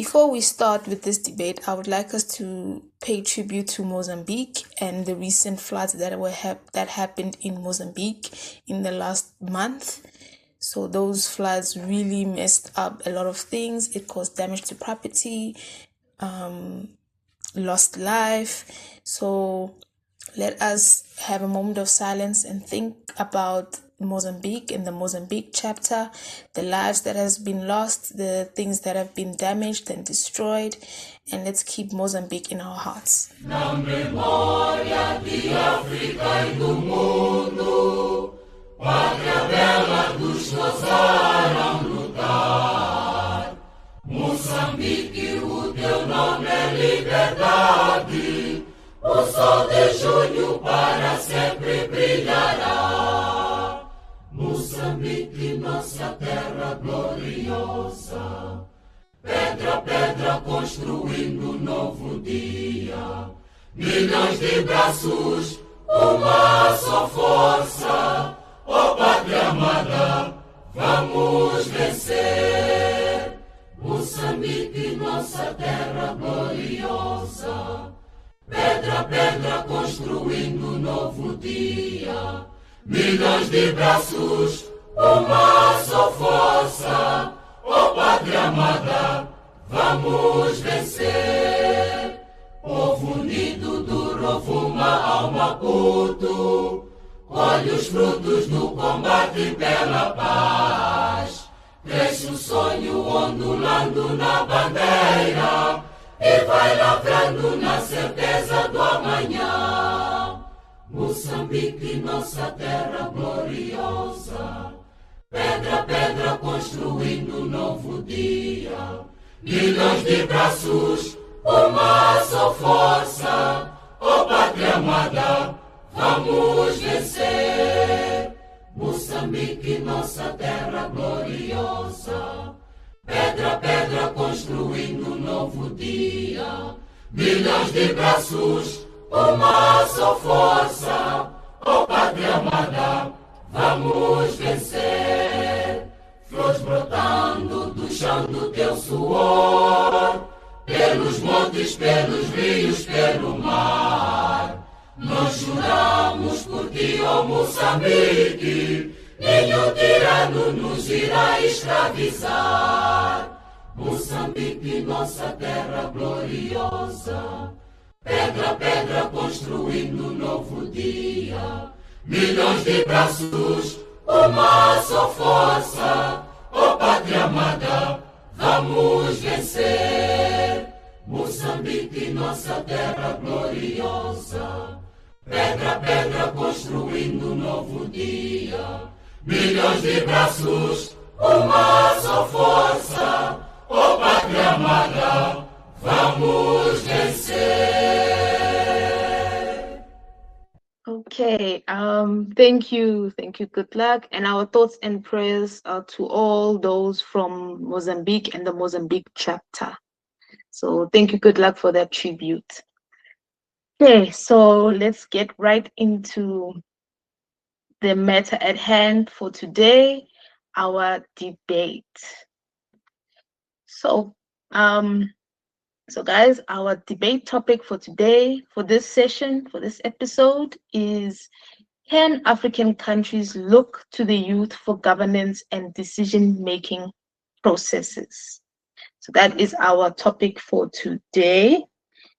Before we start with this debate, I would like us to pay tribute to Mozambique and the recent floods that happened in Mozambique in the last month. So those floods really messed up a lot of things. It caused damage to property, lost life. So let us have a moment of silence and think about Mozambique and the Mozambique chapter, the lives that has been lost, the things that have been damaged and destroyed, and let's keep Mozambique in our hearts. Na memória de África e do mundo, pátria bela dos que ousaram lutar. Moçambique, o teu nome é liberdade, o sol de junho para sempre brilhará. Moçambique, nossa terra gloriosa, pedra a pedra construindo um novo dia. Milhões de braços, uma só força. Ó pátria amada, vamos vencer. Moçambique, nossa terra gloriosa, pedra a pedra construindo um novo dia. Milhões de braços, uma só força. Ó pátria amada, vamos vencer. Povo unido do Rovuma ao Maputo, colhe os frutos do combate pela paz. Cresce o sonho ondulando na bandeira e vai lavrando na certeza do amanhã. Moçambique, nossa terra gloriosa, pedra a pedra construindo um novo dia. Milhões de braços, uma só força. Ó pátria amada, vamos vencer. Moçambique, nossa terra gloriosa, pedra a pedra construindo um novo dia. Milhões de braços, uma só força. Ó pátria amada, vamos vencer. Flores brotando do chão do teu suor, pelos montes, pelos rios, pelo mar. Nós juramos por ti, ó Moçambique, nenhum tirano nos irá escravizar. Moçambique, nossa terra gloriosa, pedra a pedra construindo um novo dia. Milhões de braços, uma só força. Ó pátria amada, vamos vencer. Moçambique, nossa terra gloriosa, pedra a pedra construindo um novo dia. Milhões de braços, uma só força. Ó pátria amada, vamos vencer. Okay, thank you, good luck, and our thoughts and prayers are to all those from Mozambique and the Mozambique chapter. So thank you, good luck for that tribute. Okay, so let's get right into the matter at hand for today, our debate. So guys, our debate topic for today, for this session, for this episode is: can African countries look to the youth for governance and decision-making processes? So that is our topic for today.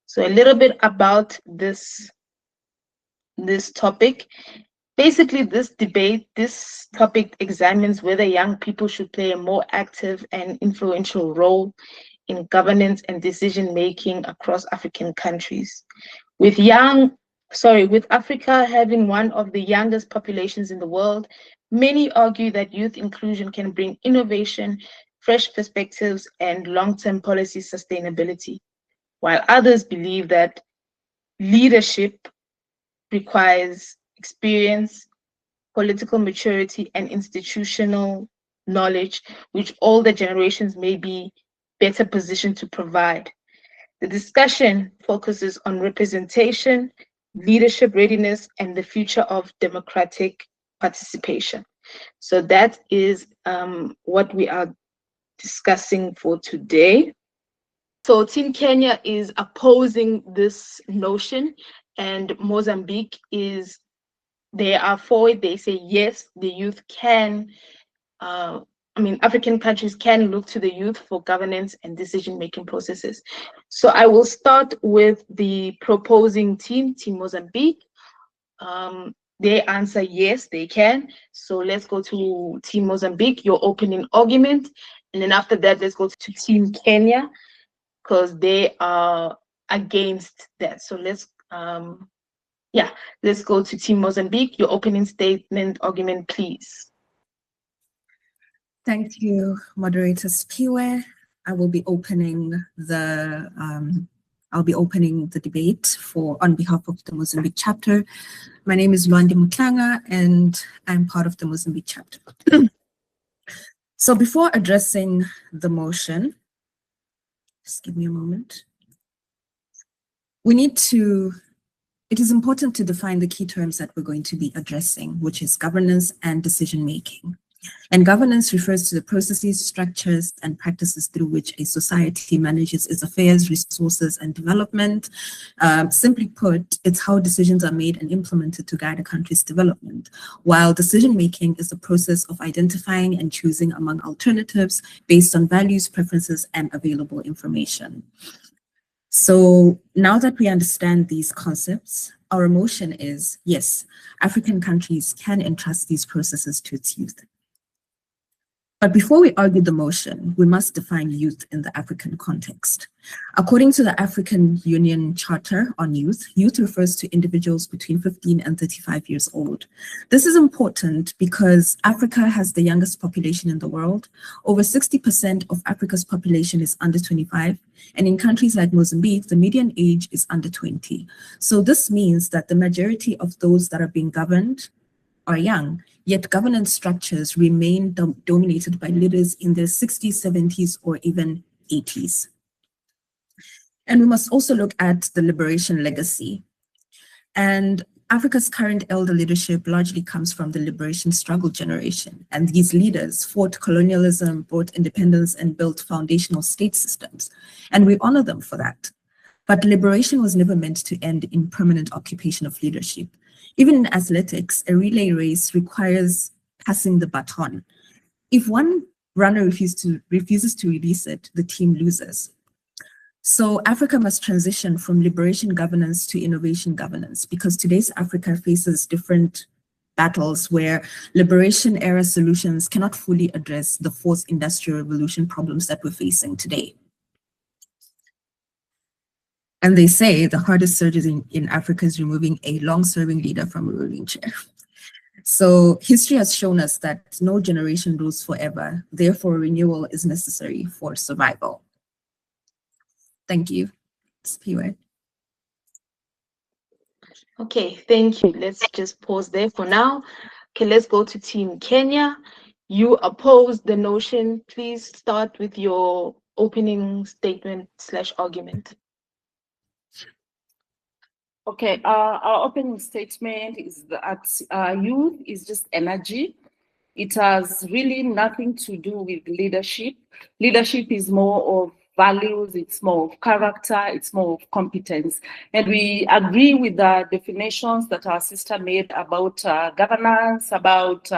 So a little bit about this topic. Basically, this topic examines whether young people should play a more active and influential role in governance and decision-making across African countries. With Africa having one of the youngest populations in the world, many argue that youth inclusion can bring innovation, fresh perspectives, and long-term policy sustainability, while others believe that leadership requires experience, political maturity, and institutional knowledge, which older generations may be better positioned to provide. The discussion focuses on representation, leadership readiness, and the future of democratic participation. So that is what we are discussing for today. So Team Kenya is opposing this notion, and Mozambique is, they are for it. They say yes, the youth can, African countries can look to the youth for governance and decision-making processes. So I will start with the proposing team, Team Mozambique. They answer yes, they can. So let's go to Team Mozambique, your opening argument. And then after that, let's go to Team Kenya, because they are against that. So let's go to Team Mozambique. Your opening statement, argument, please. Thank you, Moderator Spiwe. I will be opening the debate on behalf of the Mozambique chapter. My name is Luandi Mutlanga, and I'm part of the Mozambique chapter. So before addressing the motion, just give me a moment. It is important to define the key terms that we're going to be addressing, which is governance and decision-making. And governance refers to the processes, structures, and practices through which a society manages its affairs, resources, and development. Simply put, it's how decisions are made and implemented to guide a country's development, while decision-making is the process of identifying and choosing among alternatives based on values, preferences, and available information. So now that we understand these concepts, our motion is, yes, African countries can entrust these processes to its youth. But before we argue the motion, we must define youth in the African context. According to the African Union Charter on Youth, youth refers to individuals between 15 and 35 years old. This is important because Africa has the youngest population in the world. Over 60% of Africa's population is under 25, and in countries like Mozambique, the median age is under 20. So this means that the majority of those that are being governed are young, yet governance structures remain dominated by leaders in their 60s, 70s, or even 80s. And we must also look at the liberation legacy. And Africa's current elder leadership largely comes from the liberation struggle generation. And these leaders fought colonialism, brought independence, and built foundational state systems. And we honor them for that. But liberation was never meant to end in permanent occupation of leadership. Even in athletics, a relay race requires passing the baton. If one runner refuses to release it, the team loses. So Africa must transition from liberation governance to innovation governance, because today's Africa faces different battles where liberation era solutions cannot fully address the fourth industrial revolution problems that we're facing today. And they say the hardest surgery in Africa is removing a long-serving leader from a ruling chair. So history has shown us that no generation rules forever. Therefore, renewal is necessary for survival. Thank you. Spiwe. Okay, thank you. Let's just pause there for now. Okay, let's go to Team Kenya. You oppose the notion. Please start with your opening statement / argument. Okay, our opening statement is that youth is just energy. It has really nothing to do with leadership. Leadership is more of values, it's more of character, it's more of competence. And we agree with the definitions that our sister made about governance, about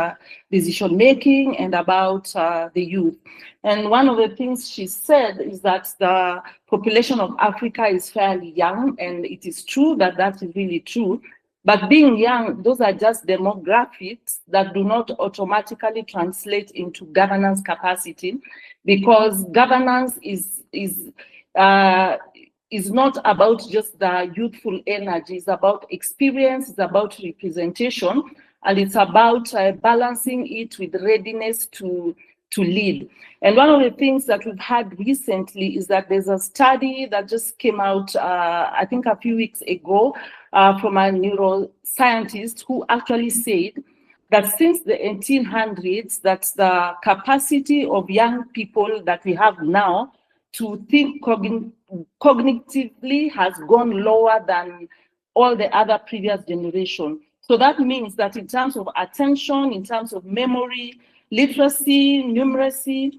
decision-making, and about the youth. And one of the things she said is that the population of Africa is fairly young, and it is true that that is really true. But being young, those are just demographics that do not automatically translate into governance capacity, because governance is not about just the youthful energy. It's about experience, it's about representation, and it's about balancing it with readiness to lead. And one of the things that we've had recently is that there's a study that just came out, I think a few weeks ago, from a neuroscientist who actually said that since the 1800s, that the capacity of young people that we have now to think cognitively has gone lower than all the other previous generation. So that means that in terms of attention, in terms of memory, literacy, numeracy,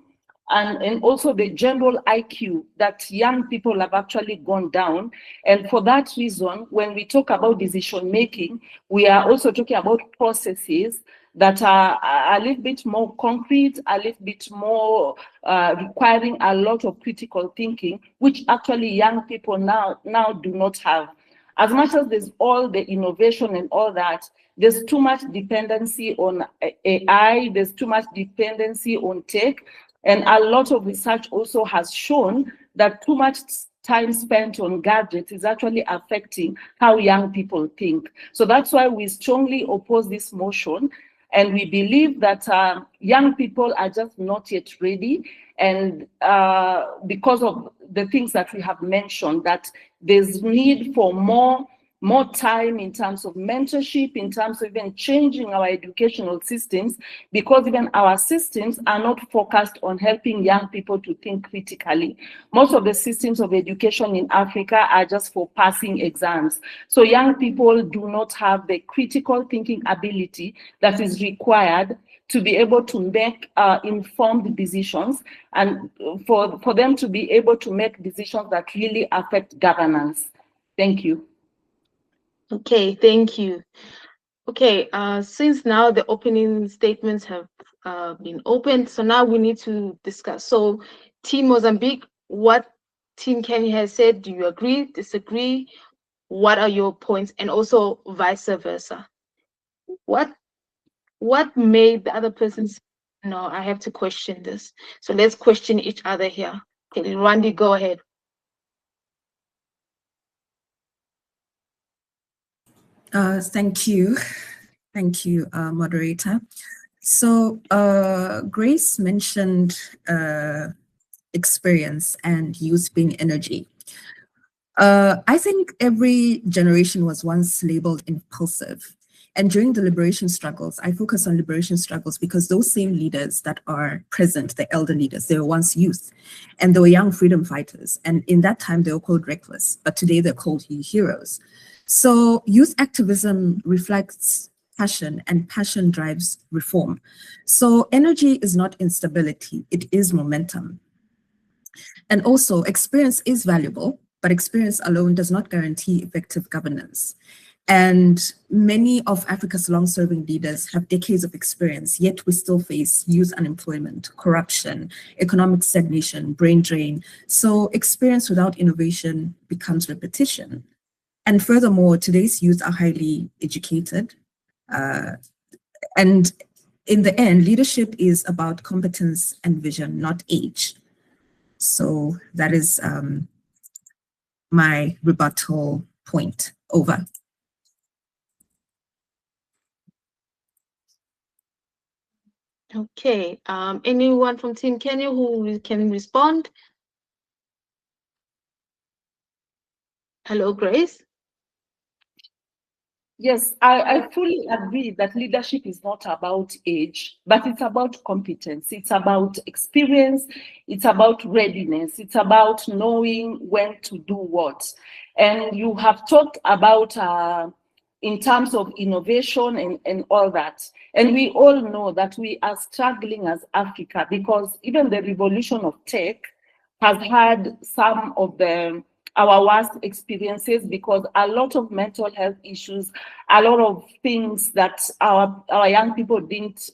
and also the general IQ that young people have actually gone down. And for that reason, when we talk about decision making, we are also talking about processes that are a little bit more concrete, a little bit more requiring a lot of critical thinking, which actually young people now do not have. As much as there's all the innovation and all that, there's too much dependency on AI, there's too much dependency on tech, and a lot of research also has shown that too much time spent on gadgets is actually affecting how young people think. So that's why we strongly oppose this motion. And we believe that young people are just not yet ready. And because of the things that we have mentioned, that there's need for more time in terms of mentorship, in terms of even changing our educational systems, because even our systems are not focused on helping young people to think critically. Most of the systems of education in Africa are just for passing exams. So young people do not have the critical thinking ability that is required to be able to make informed decisions, and for them to be able to make decisions that really affect governance. Thank you. Okay, thank you. Okay, since now the opening statements have been opened, so now we need to discuss. So, Team Mozambique, what Team Kenya has said, do you agree, disagree? What are your points? And also vice versa. What made the other person say, no, I have to question this? So let's question each other here. Okay, Randy, go ahead. Thank you. Thank you, moderator. So Grace mentioned experience and youth being energy. I think every generation was once labeled impulsive. And during the liberation struggles, I focus on liberation struggles because those same leaders that are present, the elder leaders, they were once youth and they were young freedom fighters. And in that time, they were called reckless, but today they're called heroes. So youth activism reflects passion, and passion drives reform. So energy is not instability, it is momentum. And also experience is valuable, but experience alone does not guarantee effective governance. And many of Africa's long-serving leaders have decades of experience, yet we still face youth unemployment, corruption, economic stagnation, brain drain. So experience without innovation becomes repetition. And furthermore, today's youth are highly educated. And in the end, leadership is about competence and vision, not age. So that is my rebuttal point. Over. Okay, anyone from Team Kenya who can respond? Hello, Grace? Yes, I fully agree that leadership is not about age, but it's about competence. It's about experience. It's about readiness. It's about knowing when to do what. And you have talked about in terms of innovation and all that. And we all know that we are struggling as Africa because even the revolution of tech has had some of our worst experiences, because a lot of mental health issues, a lot of things that our young people didn't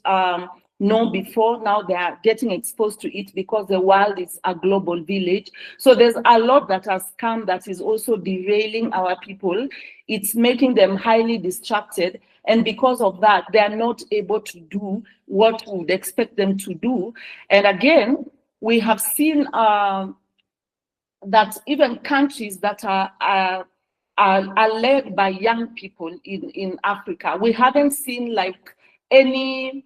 know before, now they are getting exposed to it because the world is a global village. So there's a lot that has come that is also derailing our people. It's making them highly distracted. And because of that, they are not able to do what we would expect them to do. And again, we have seen that even countries that are led by young people in Africa, we haven't seen like any,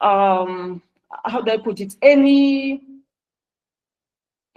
how do I put it, any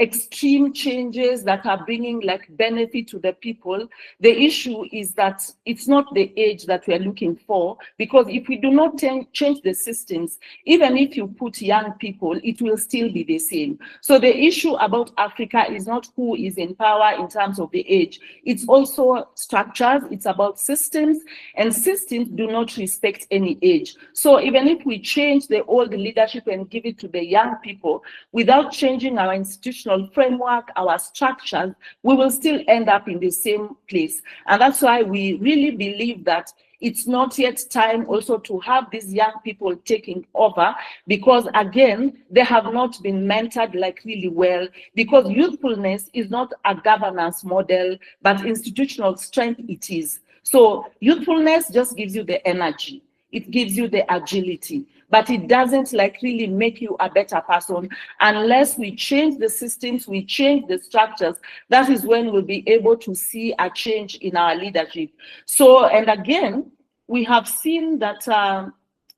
extreme changes that are bringing like benefit to the people. The issue is that it's not the age that we're looking for, because if we do not change the systems, even if you put young people, it will still be the same. So the issue about Africa is not who is in power in terms of the age. It's also structures, it's about systems, and systems do not respect any age. So even if we change the old leadership and give it to the young people, without changing our institutional framework, our structures, we will still end up in the same place. And that's why we really believe that it's not yet time also to have these young people taking over, because again, they have not been mentored like really well, because youthfulness is not a governance model, but institutional strength it is. So youthfulness just gives you the energy. It gives you the agility, but it doesn't like really make you a better person unless we change the systems, we change the structures. That is when we'll be able to see a change in our leadership. So, and again, we have seen that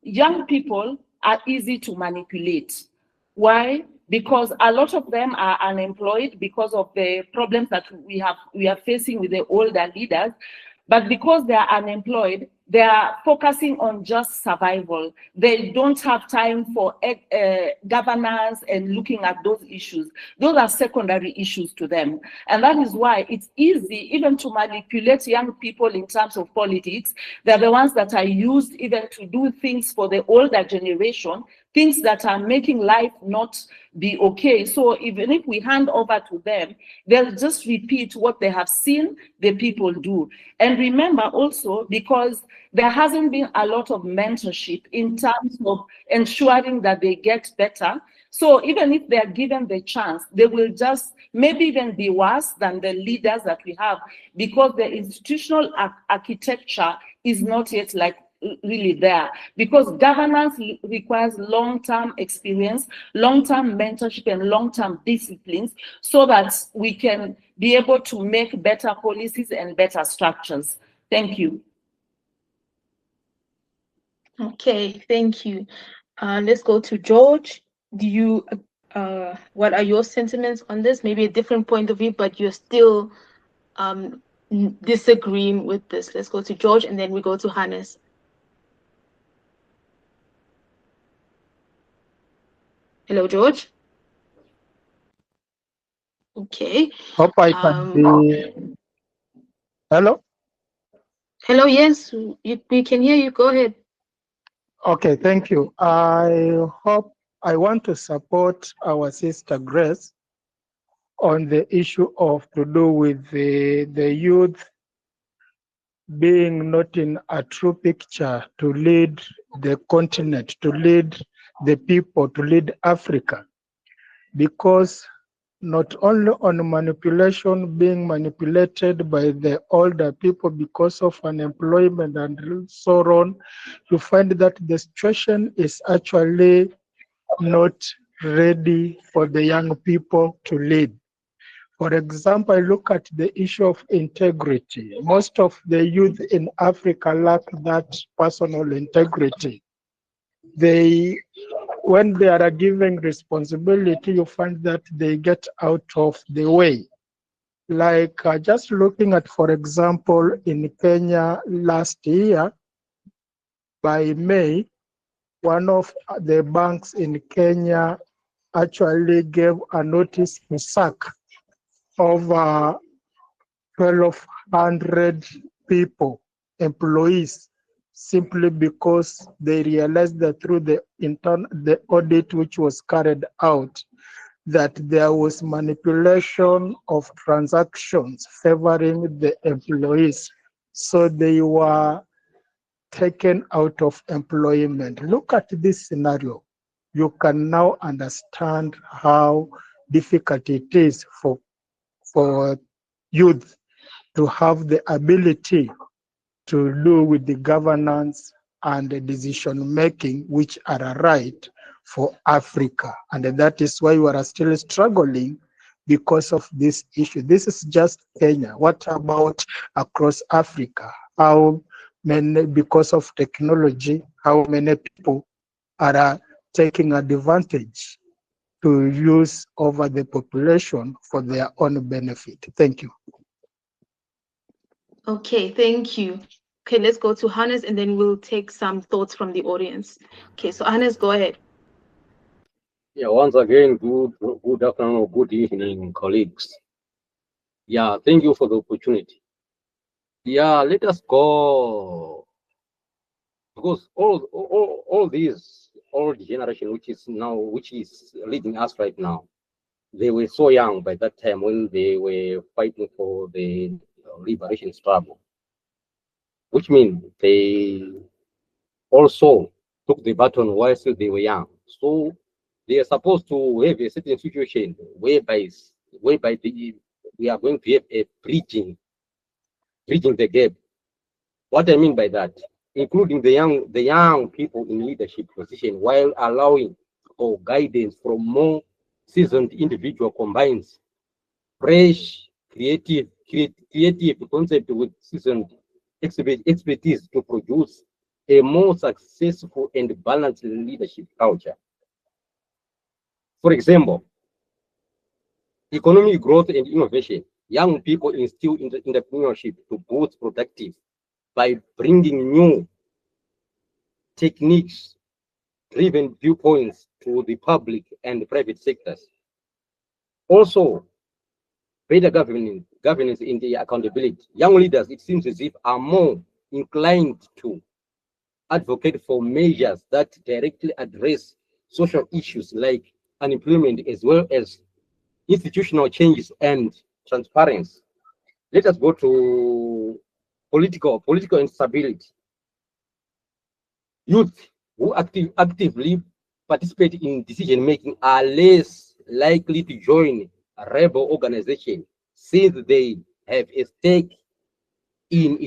young people are easy to manipulate. Why? Because a lot of them are unemployed because of the problems that we are facing with the older leaders. But because they are unemployed, they are focusing on just survival. They don't have time for governance and looking at those issues. Those are secondary issues to them. And that is why it's easy even to manipulate young people in terms of politics. They're the ones that are used even to do things for the older generation, things that are making life not be okay. So even if we hand over to them, they'll just repeat what they have seen the people do. And remember also, because there hasn't been a lot of mentorship in terms of ensuring that they get better. So even if they're given the chance, they will just maybe even be worse than the leaders that we have, because the institutional architecture is not yet like really there, because governance requires long-term experience, long-term mentorship, and long-term disciplines, so that we can be able to make better policies and better structures. Thank you. Okay, thank you. Let's go to George. Do you, what are your sentiments on this? Maybe a different point of view, but you're still disagreeing with this. Let's go to George, and then we go to Hannes. Hello, George. Okay. Hope I can be. Hello? Hello, yes, we can hear you. Go ahead. Okay, thank you. I want to support our sister Grace on the issue of to do with the youth being not in a true picture to lead the continent, to lead the people, to lead Africa. Because not only on manipulation, being manipulated by the older people because of unemployment and so on, you find that the situation is actually not ready for the young people to lead. For example, I look at the issue of integrity. Most of the youth in Africa lack that personal integrity. When they are given responsibility, you find that they get out of the way. Like just looking at, for example, in Kenya last year, by May, one of the banks in Kenya actually gave a notice to sack over 1,200 people, employees, simply because they realized that through the audit which was carried out, that there was manipulation of transactions favoring the employees. So they were taken out of employment. Look at this scenario. You can now understand how difficult it is for youth to have the ability to do with the governance and the decision making which are right for Africa. And that is why we are still struggling because of this issue. This is just Kenya. What about across Africa? How many, because of technology, how many people are taking advantage to use over the population for their own benefit. Thank you. Okay, thank you. Okay, let's go to Hannes and then we'll take some thoughts from the audience. Okay, so Hannes, go ahead. Yeah, once again, good afternoon, good evening, colleagues. Yeah, thank you for the opportunity. Yeah, let us go because all these old generation, which is leading us right now, they were so young by that time when they were fighting for the liberation struggle, which means they also took the baton whilst they were young. So they are supposed to have a certain situation whereby we are going to have a bridging the gap. What I mean by that, including the young people in leadership position, while allowing or guidance from more seasoned individual combines fresh, creative concept with seasoned expertise to produce a more successful and balanced leadership culture. For example, economic growth and innovation. Young people instill entrepreneurship to boost productive by bringing new techniques driven viewpoints to the public and private sectors. Also, better governance in the accountability. Young leaders, it seems as if, are more inclined to advocate for measures that directly address social issues like unemployment as well as institutional changes and transparency. Let us go to political instability. Youth who actively participate in decision making are less likely to join a rebel organization since they have a stake in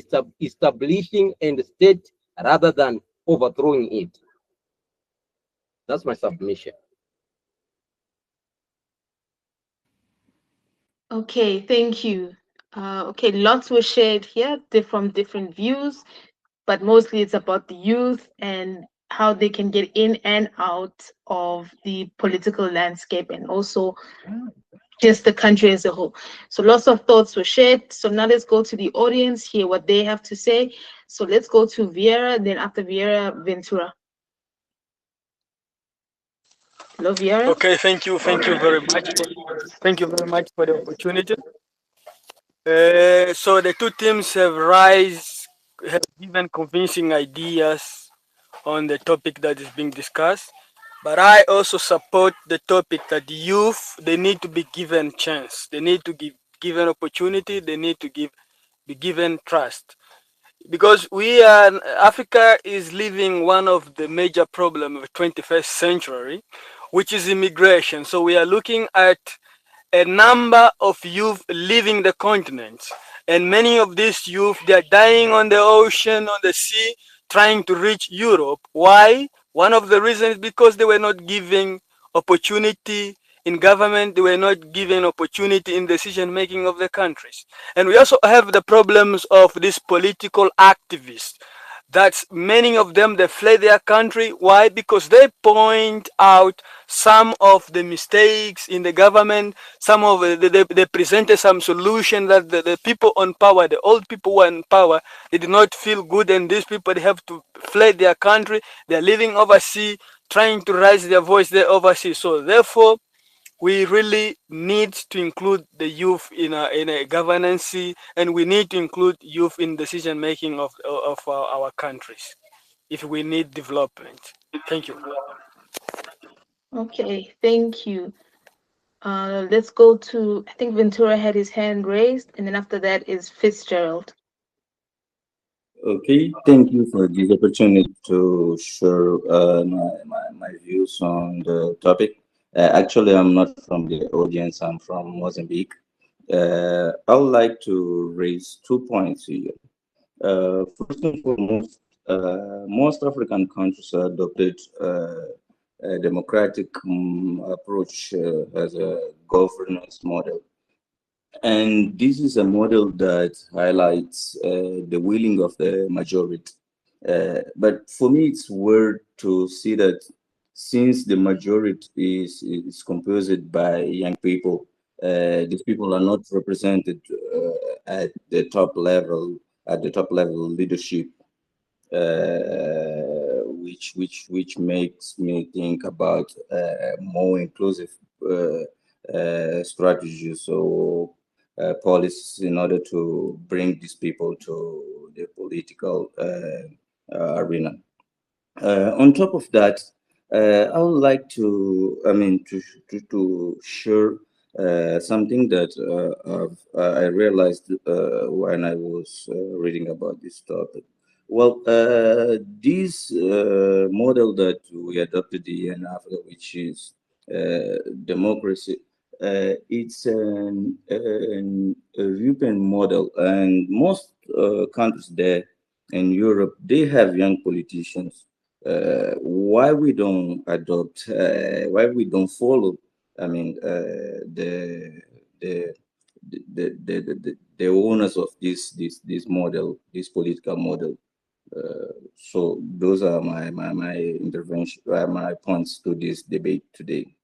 establishing a state rather than overthrowing it. That's my submission. Okay, thank you. Okay, lots were shared here from different views, but mostly it's about the youth and how they can get in and out of the political landscape and also just the country as a whole. So lots of thoughts were shared. So now let's go to the audience, hear what they have to say. So let's go to Vieira, then after Vieira, Ventura. Hello, Vieira. Okay, thank you very much. Thank you very much for the opportunity. So the two teams have given convincing ideas on the topic that is being discussed. But I also support the topic that the youth, they need to be given chance. They need to give given opportunity. They need to be given trust. Because Africa is living one of the major problems of the 21st century, which is immigration. So we are looking at a number of youth leaving the continent, and many of these youth, they are dying on the ocean, on the sea, trying to reach Europe. Why? One of the reasons is because they were not given opportunity in government, they were not given opportunity in decision making of the countries. And we also have the problems of these political activists, that many of them, they fled their country. Why? Because they point out some of the mistakes in the government. Some of they presented some solution that the people on power, the old people who are in power, they did not feel good, and these people, they have to flee their country. They are living overseas, trying to raise their voice there overseas. So therefore, we really need to include the youth in a governance, and we need to include youth in decision making of our countries if we need development. Thank you. Okay, thank you. Let's go to, I think Ventura had his hand raised, and then after that is Fitzgerald. Okay, thank you for this opportunity to share my views on the topic. Actually, I'm not from the audience, I'm from Mozambique. I would like to raise 2 points here. First and foremost, most African countries adopted a democratic approach as a governance model. And this is a model that highlights the willing of the majority. But for me, it's weird to see that since the majority is composed by young people, these people are not represented at the top level, leadership, which makes me think about more inclusive strategies or policies in order to bring these people to the political arena. On top of that, I would like to, to share something that I realized when I was reading about this topic. Well, this model that we adopted here in Africa, which is democracy, it's a European model, and most countries there in Europe, they have young politicians. Why we don't adopt, why we don't follow, I mean, the, the owners of this model, this political model. So those are my intervention, my points to this debate today.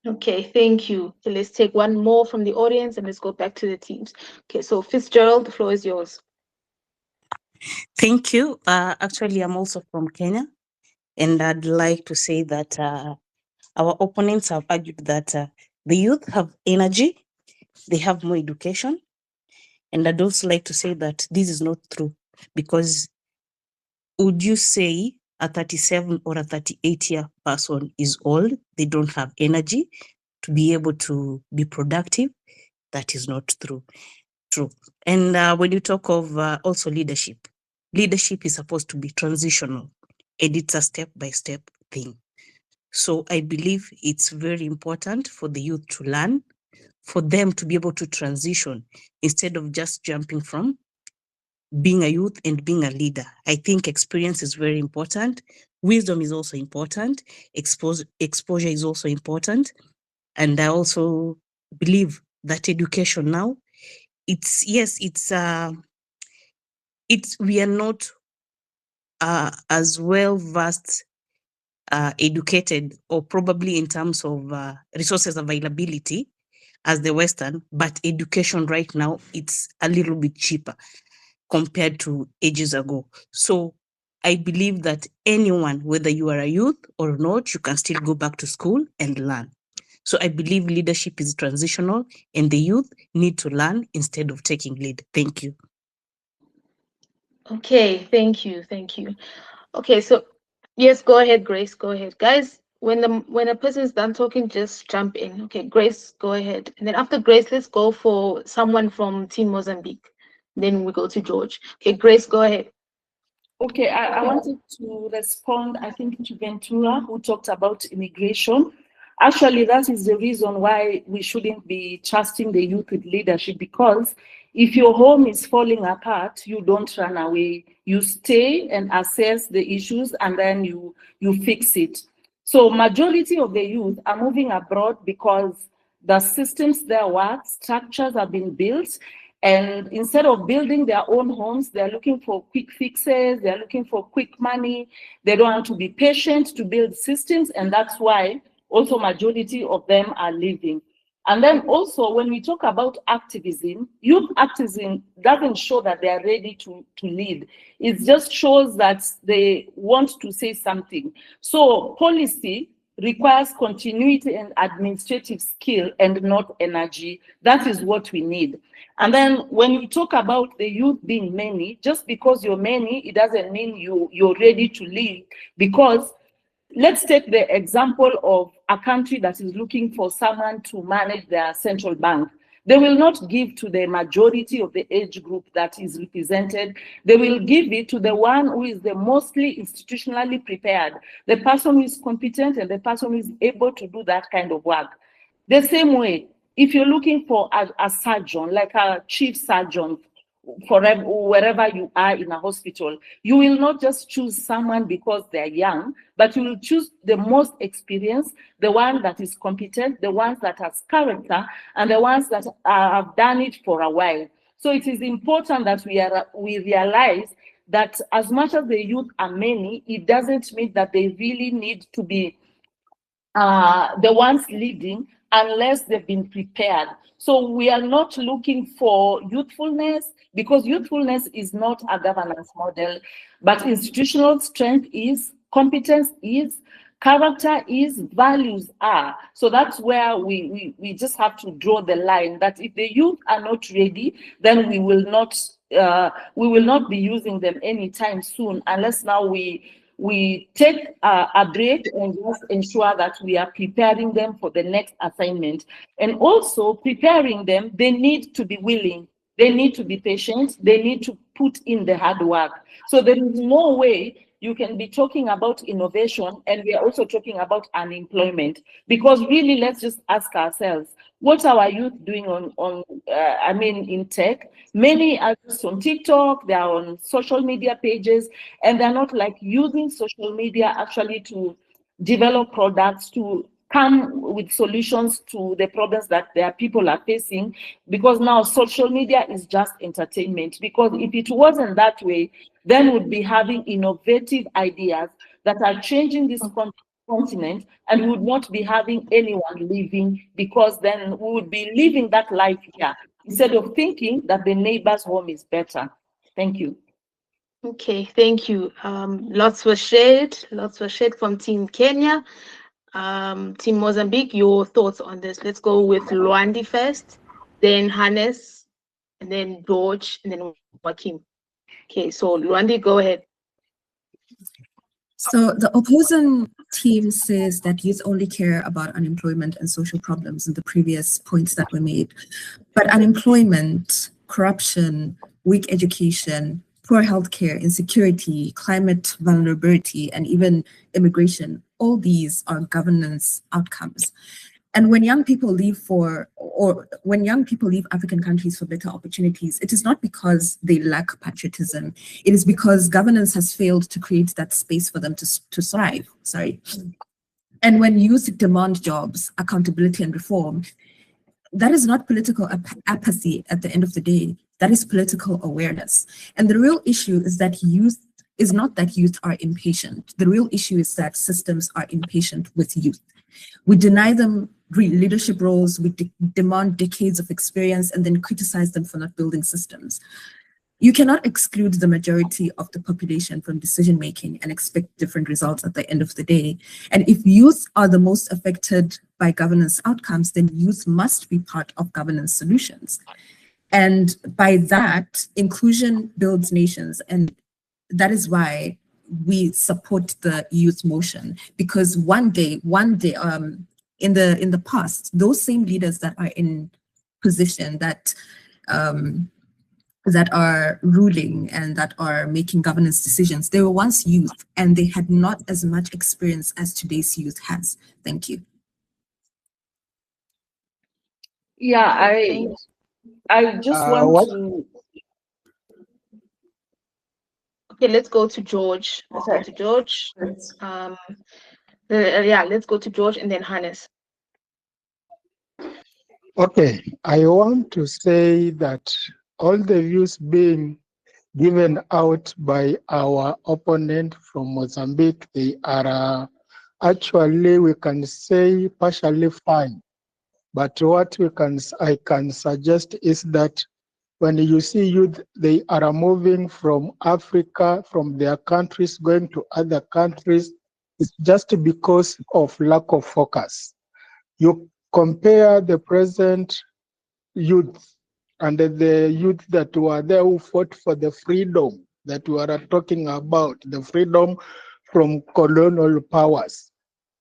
Okay, thank you. So let's take one more from the audience and let's go back to the teams. Okay, so Fitzgerald, the floor is yours. Thank you. Actually, I'm also from Kenya, and I'd like to say that our opponents have argued that the youth have energy, they have more education, and I'd also like to say that this is not true, because would you say a 37 or a 38-year person is old, they don't have energy to be able to be productive? That is not true. And when you talk of also leadership is supposed to be transitional, and it's a step-by-step thing. So I believe it's very important for the youth to learn, for them to be able to transition instead of just jumping from being a youth and being a leader. I think experience is very important. Wisdom is also important. Exposure is also important. And I also believe that education now, we are not as well versed, educated, or probably in terms of resources availability as the Western, but education right now, it's a little bit cheaper compared to ages ago. So I believe that anyone, whether you are a youth or not, you can still go back to school and learn. So I believe leadership is transitional, and the youth need to learn instead of taking lead. Thank you. Okay, thank you. Okay, so yes, go ahead, Grace. Go ahead, guys. When a person is done talking, just jump in. Okay, Grace, go ahead. And then after Grace, let's go for someone from Team Mozambique. Then we go to George. Okay, Grace, go ahead. Okay, I wanted to respond, I think, to Ventura, who talked about immigration. Actually, that is the reason why we shouldn't be trusting the youth with leadership, because if your home is falling apart, you don't run away. You stay and assess the issues, and then you fix it. So majority of the youth are moving abroad because the systems there work, structures have been built, and instead of building their own homes, they're looking for quick fixes, they're looking for quick money. They don't want to be patient to build systems, and that's why also majority of them are leaving. And then also, when we talk about activism, youth activism doesn't show that they are ready to lead. It just shows that they want to say something. So policy requires continuity and administrative skill and not energy. That is what we need. And then when we talk about the youth being many, just because you're many, it doesn't mean you're ready to lead. Because let's take the example of a country that is looking for someone to manage their central bank. They will not give to the majority of the age group that is represented. They will give it to the one who is the mostly institutionally prepared, the person who is competent and the person who is able to do that kind of work. The same way, if you're looking for a surgeon, like a chief surgeon, wherever you are in a hospital, you will not just choose someone because they're young, but you will choose the most experienced, the one that is competent, the ones that has character, and the ones that have done it for a while. So it is important that we realize that as much as the youth are many, it doesn't mean that they really need to be the ones leading unless they've been prepared. So we are not looking for youthfulness, because youthfulness is not a governance model, but institutional strength is, competence is, character is, values are. So that's where we just have to draw the line, that if the youth are not ready, then we will not be using them anytime soon, unless now we take a break and just ensure that we are preparing them for the next assignment. And also preparing them, they need to be willing, they need to be patient, they need to put in the hard work. So there is no way you can be talking about innovation and we are also talking about unemployment, because really, let's just ask ourselves, what are our youth doing in tech? Many are just on TikTok, they are on social media pages, and they're not like using social media actually to develop products, to come with solutions to the problems that their people are facing, because now social media is just entertainment. Because if it wasn't that way, then we'd be having innovative ideas that are changing this continent, and we would not be having anyone living, because then we would be living that life here instead of thinking that the neighbor's home is better. Thank you. Okay, thank you. Lots were shared from Team Kenya. Team Mozambique, your thoughts on this? Let's go with Luandi first, then Hannes, and then George, and then Joaquim. Okay, so Luandi, go ahead. So the opposing team says that youth only care about unemployment and social problems in the previous points that were made. But unemployment, corruption, weak education, poor healthcare, insecurity, climate vulnerability, and even immigration, all these are governance outcomes. And when young people leave African countries for better opportunities, it is not because they lack patriotism. It is because governance has failed to create that space for them to thrive. And when youth demand jobs, accountability, and reform, that is not political apathy at the end of the day. That is political awareness. And the real issue is that youth are impatient. The real issue is that systems are impatient with youth. We deny them leadership roles, we demand decades of experience, and then criticize them for not building systems. You cannot exclude the majority of the population from decision-making and expect different results at the end of the day. And if youth are the most affected by governance outcomes, then youth must be part of governance solutions. And by that, inclusion builds nations. And that is why we support the youth motion, because one day, in the past, those same leaders that are in position that are ruling and that are making governance decisions, they were once youth and they had not as much experience as today's youth has. Thank you. Yeah, I just want to. Okay, let's go to George. Let's go to George. Let's go to George and then Hannes. Okay, I want to say that all the views being given out by our opponent from Mozambique, they are actually, we can say, partially fine. But what I can suggest is that when you see youth, they are moving from Africa, from their countries, going to other countries, it's just because of lack of focus. You compare the present youth and the youth that were there who fought for the freedom that we are talking about, the freedom from colonial powers.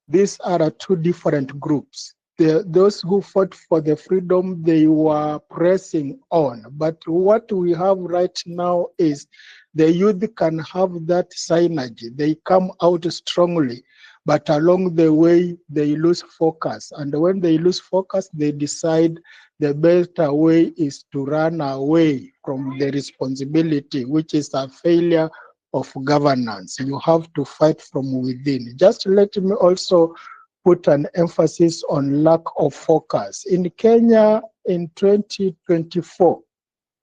These are two different groups. Those who fought for the freedom, they were pressing on. But what we have right now is the youth can have that synergy. They come out strongly, but along the way, they lose focus. And when they lose focus, they decide the better way is to run away from the responsibility, which is a failure of governance. You have to fight from within. Just let me also put an emphasis on lack of focus. In Kenya, in 2024,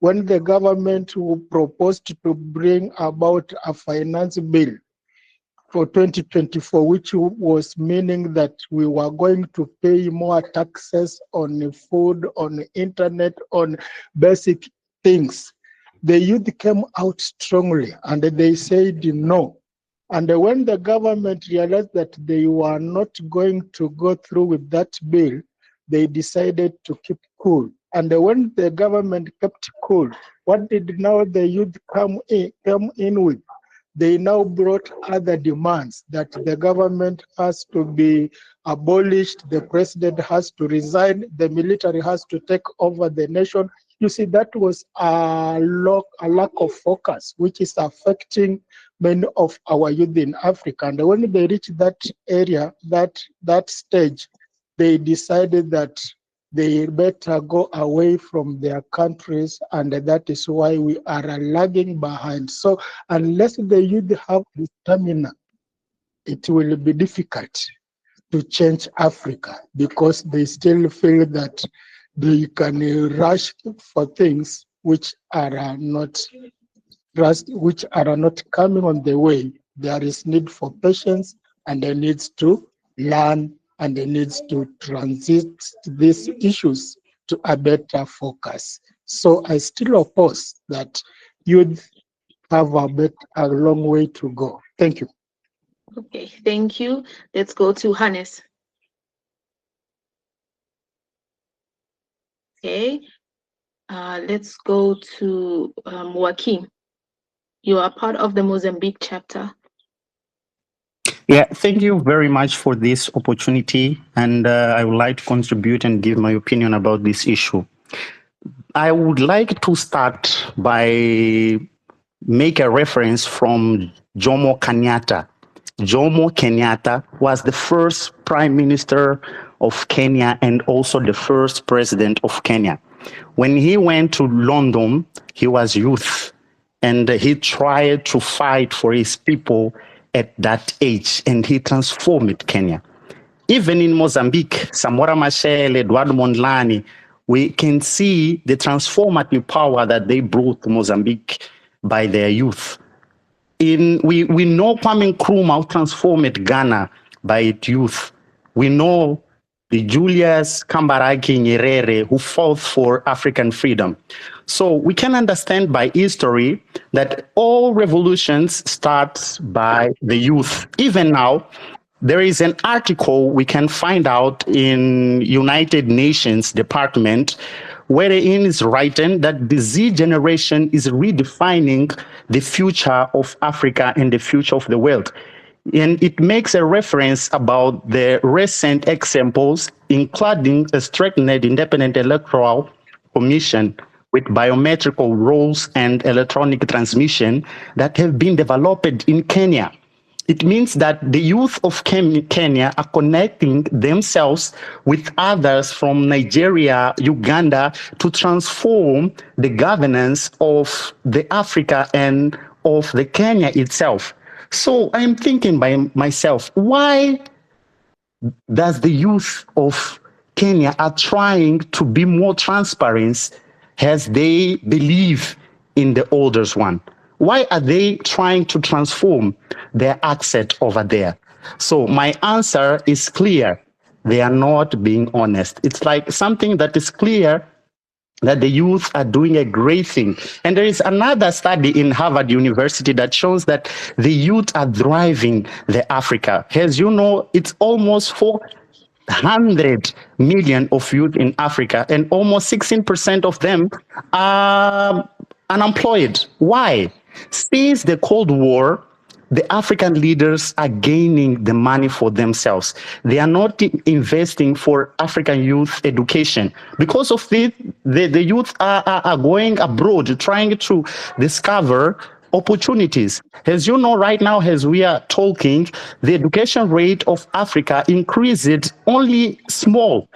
when the government proposed to bring about a finance bill for 2024, which was meaning that we were going to pay more taxes on food, on internet, on basic things. The youth came out strongly and they said no. And when the government realized that they were not going to go through with that bill, they decided to keep cool. And when the government kept cool, what did now the youth come in with? They now brought other demands that the government has to be abolished, the president has to resign, the military has to take over the nation. You see, that was a lack of focus, which is affecting many of our youth in Africa. And when they reach that area, that stage, they decided that they better go away from their countries, and that is why we are lagging behind. So unless the youth have the stamina, it will be difficult to change Africa, because they still feel that they can rush for things which are not coming on the way. There is need for patience, and there needs to learn, and there needs to transit these issues to a better focus. So I still oppose that youth have a long way to go. Thank you. Okay, thank you. Let's go to Hannes. Okay, let's go to Joaquin. You are part of the Mozambique chapter. Yeah, thank you very much for this opportunity, and I would like to contribute and give my opinion about this issue. I would like to start by make a reference from Jomo Kenyatta. Jomo Kenyatta was the first prime minister of Kenya and also the first president of Kenya. When he went to London, he was youth, and he tried to fight for his people at that age, and he transformed Kenya. Even in Mozambique, Samora Machel, Eduardo Mondlane, we can see the transformative power that they brought to Mozambique by their youth. We know Kwame Nkrumah transformed Ghana by its youth. We know the Julius Kambarage Nyerere who fought for African freedom. So we can understand by history that all revolutions start by the youth. Even now, there is an article we can find out in United Nations Department wherein is written that the Z generation is redefining the future of Africa and the future of the world. And it makes a reference about the recent examples, including a strengthened independent electoral commission with biometrical rules and electronic transmission that have been developed in Kenya. It means that the youth of Kenya are connecting themselves with others from Nigeria, Uganda, to transform the governance of the Africa and of the Kenya itself. So I'm thinking by myself, why does the youth of Kenya are trying to be more transparent as they believe in the oldest one? Why are they trying to transform their accent over there? So my answer is clear. They are not being honest. It's like something that is clear that the youth are doing a great thing. And there is another study in Harvard University that shows that the youth are driving the Africa. As you know, it's almost 400 million of youth in Africa, and almost 16% of them are unemployed. Why? Since the Cold War, the African leaders are gaining the money for themselves. They are not investing for African youth education. Because of it, the youth are going abroad, trying to discover opportunities. As you know, right now, as we are talking, the education rate of Africa increased only small,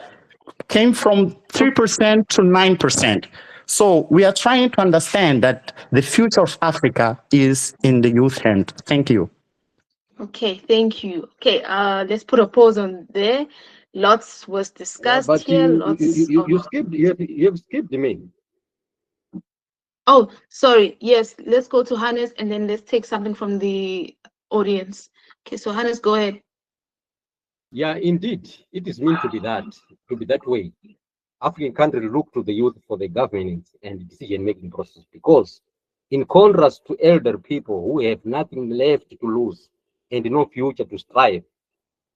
came from 3% to 9%. So we are trying to understand that the future of Africa is in the youth hand. Thank you. Okay, thank you. Okay, let's put a pause on there. Lots was discussed But here. you skipped me. Oh, sorry. Yes, let's go to Hannes and then let's take something from the audience. Okay, so Hannes, go ahead. Yeah, indeed, it is meant to be that way. African countries look to the youth for the governance and decision-making process because, in contrast to elder people who have nothing left to lose and no future to strive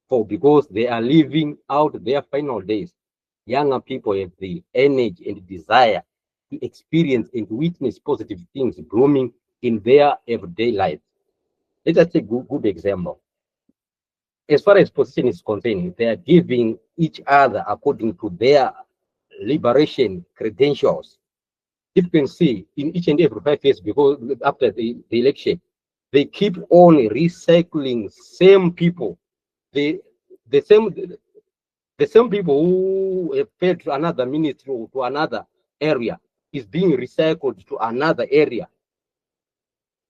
for because they are living out their final days, younger people have the energy and desire to experience and witness positive things blooming in their everyday life. Let us take a good example. As far as position is concerned, they are giving each other according to their liberation credentials. If you can see in each and every 5 years, because after the election, they keep on recycling same people. The the same the same people who have paid to another ministry or to another area is being recycled to another area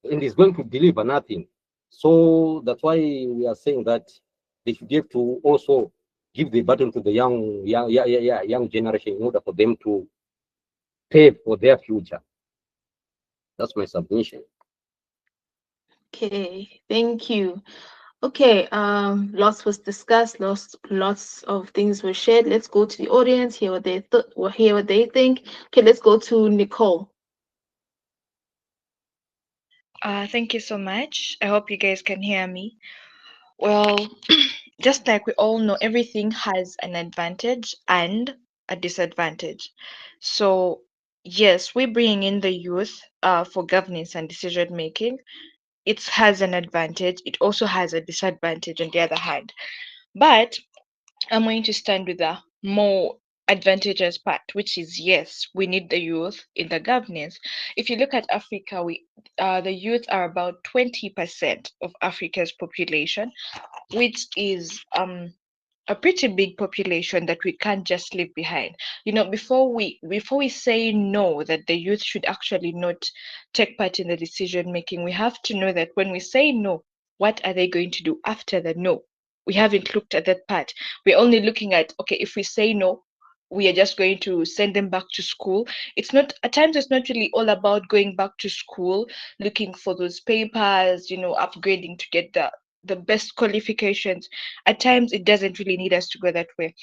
and is going to deliver nothing. So that's why we are saying that they should have to also give the button to the young generation in order for them to pay for their future. That's my submission. Okay, thank you. Okay, lots was discussed, lots of things were shared. Let's go to the audience, hear what they hear what they think. Okay, let's go to Nicole. Thank you so much. I hope you guys can hear me. Well, just like we all know, everything has an advantage and a disadvantage. So, yes, we're bringing in the youth for governance and decision making. It has an advantage. It also has a disadvantage on the other hand. But I'm going to stand with the more advantageous part, which is yes, we need the youth in the governance. If you look at Africa, the youth are about 20% of Africa's population, which is a pretty big population that we can't just leave behind. You know, before we say no that the youth should actually not take part in the decision making, we have to know that when we say no, what are they going to do after the no? We haven't looked at that part. We're only looking at, okay, if we say no, we are just going to send them back to school. It's not, at times it's not really all about going back to school, looking for those papers, upgrading to get the best qualifications. At times it doesn't really need us to go that way.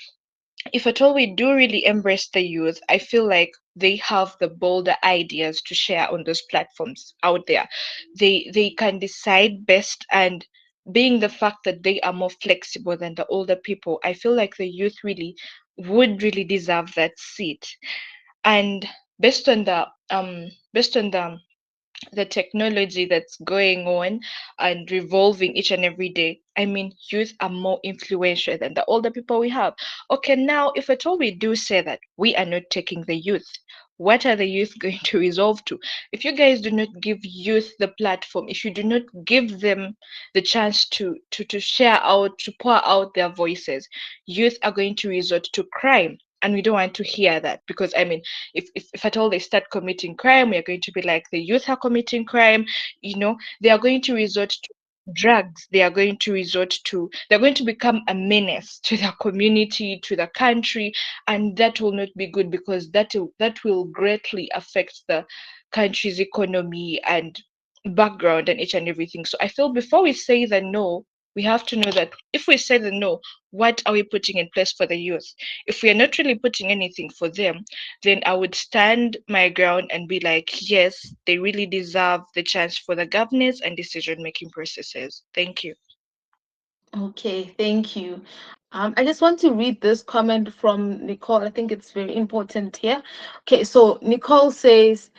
If at all we do really embrace the youth, I feel like they have the bolder ideas to share on those platforms out there. They can decide best, and being the fact that they are more flexible than the older people, I feel like the youth really would really deserve that seat. And based on the technology that's going on and revolving each and every day. I mean, youth are more influential than the older people we have. Okay, now, if at all we do say that we are not taking the youth, what are the youth going to resolve to? If you guys do not give youth the platform, if you do not give them the chance to share out, to pour out their voices, youth are going to resort to crime. And we don't want to hear that, because I mean, if at all they start committing crime, we are going to be like, the youth are committing crime. They are going to resort to drugs. They're going to become a menace to their community, to the country, and that will not be good, because that will greatly affect the country's economy and background and each and everything. So I feel before we say the no, we have to know that if we say the no, what are we putting in place for the youth? If we are not really putting anything for them, then I would stand my ground and be like, yes, they really deserve the chance for the governance and decision making processes. Thank you. Okay, thank you. I just want to read this comment from Nicole. I think it's very important here. Okay, so Nicole says,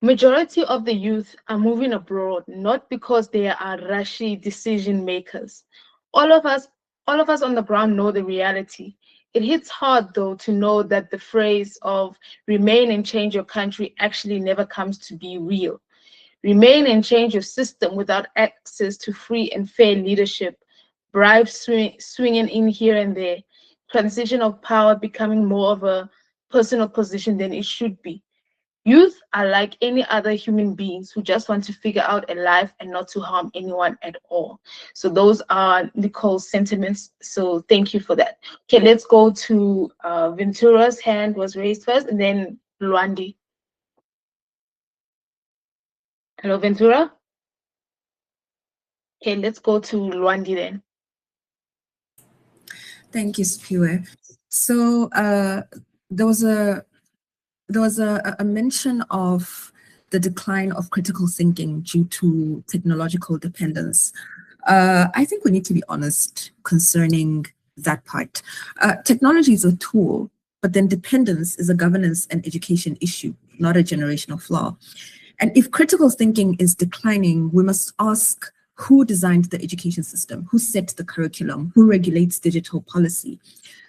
majority of the youth are moving abroad not because they are rushy decision makers. All of us, all of us on the ground know the reality. It hits hard though to know that the phrase of remain and change your country actually never comes to be real. Remain and change your system without access to free and fair leadership, bribes swinging in here and there, transition of power becoming more of a personal position than it should be. Youth are like any other human beings who just want to figure out a life and not to harm anyone at all. So those are Nicole's sentiments. So thank you for that. Okay, let's go to Ventura's hand was raised first, and then Luandi. Hello, Ventura. Okay, let's go to Luandi then. Thank you, Spiwe. So there was a mention of the decline of critical thinking due to technological dependence. I think we need to be honest concerning that part. Technology is a tool, but then dependence is a governance and education issue, not a generational flaw. And if critical thinking is declining, we must ask who designed the education system, who set the curriculum, who regulates digital policy.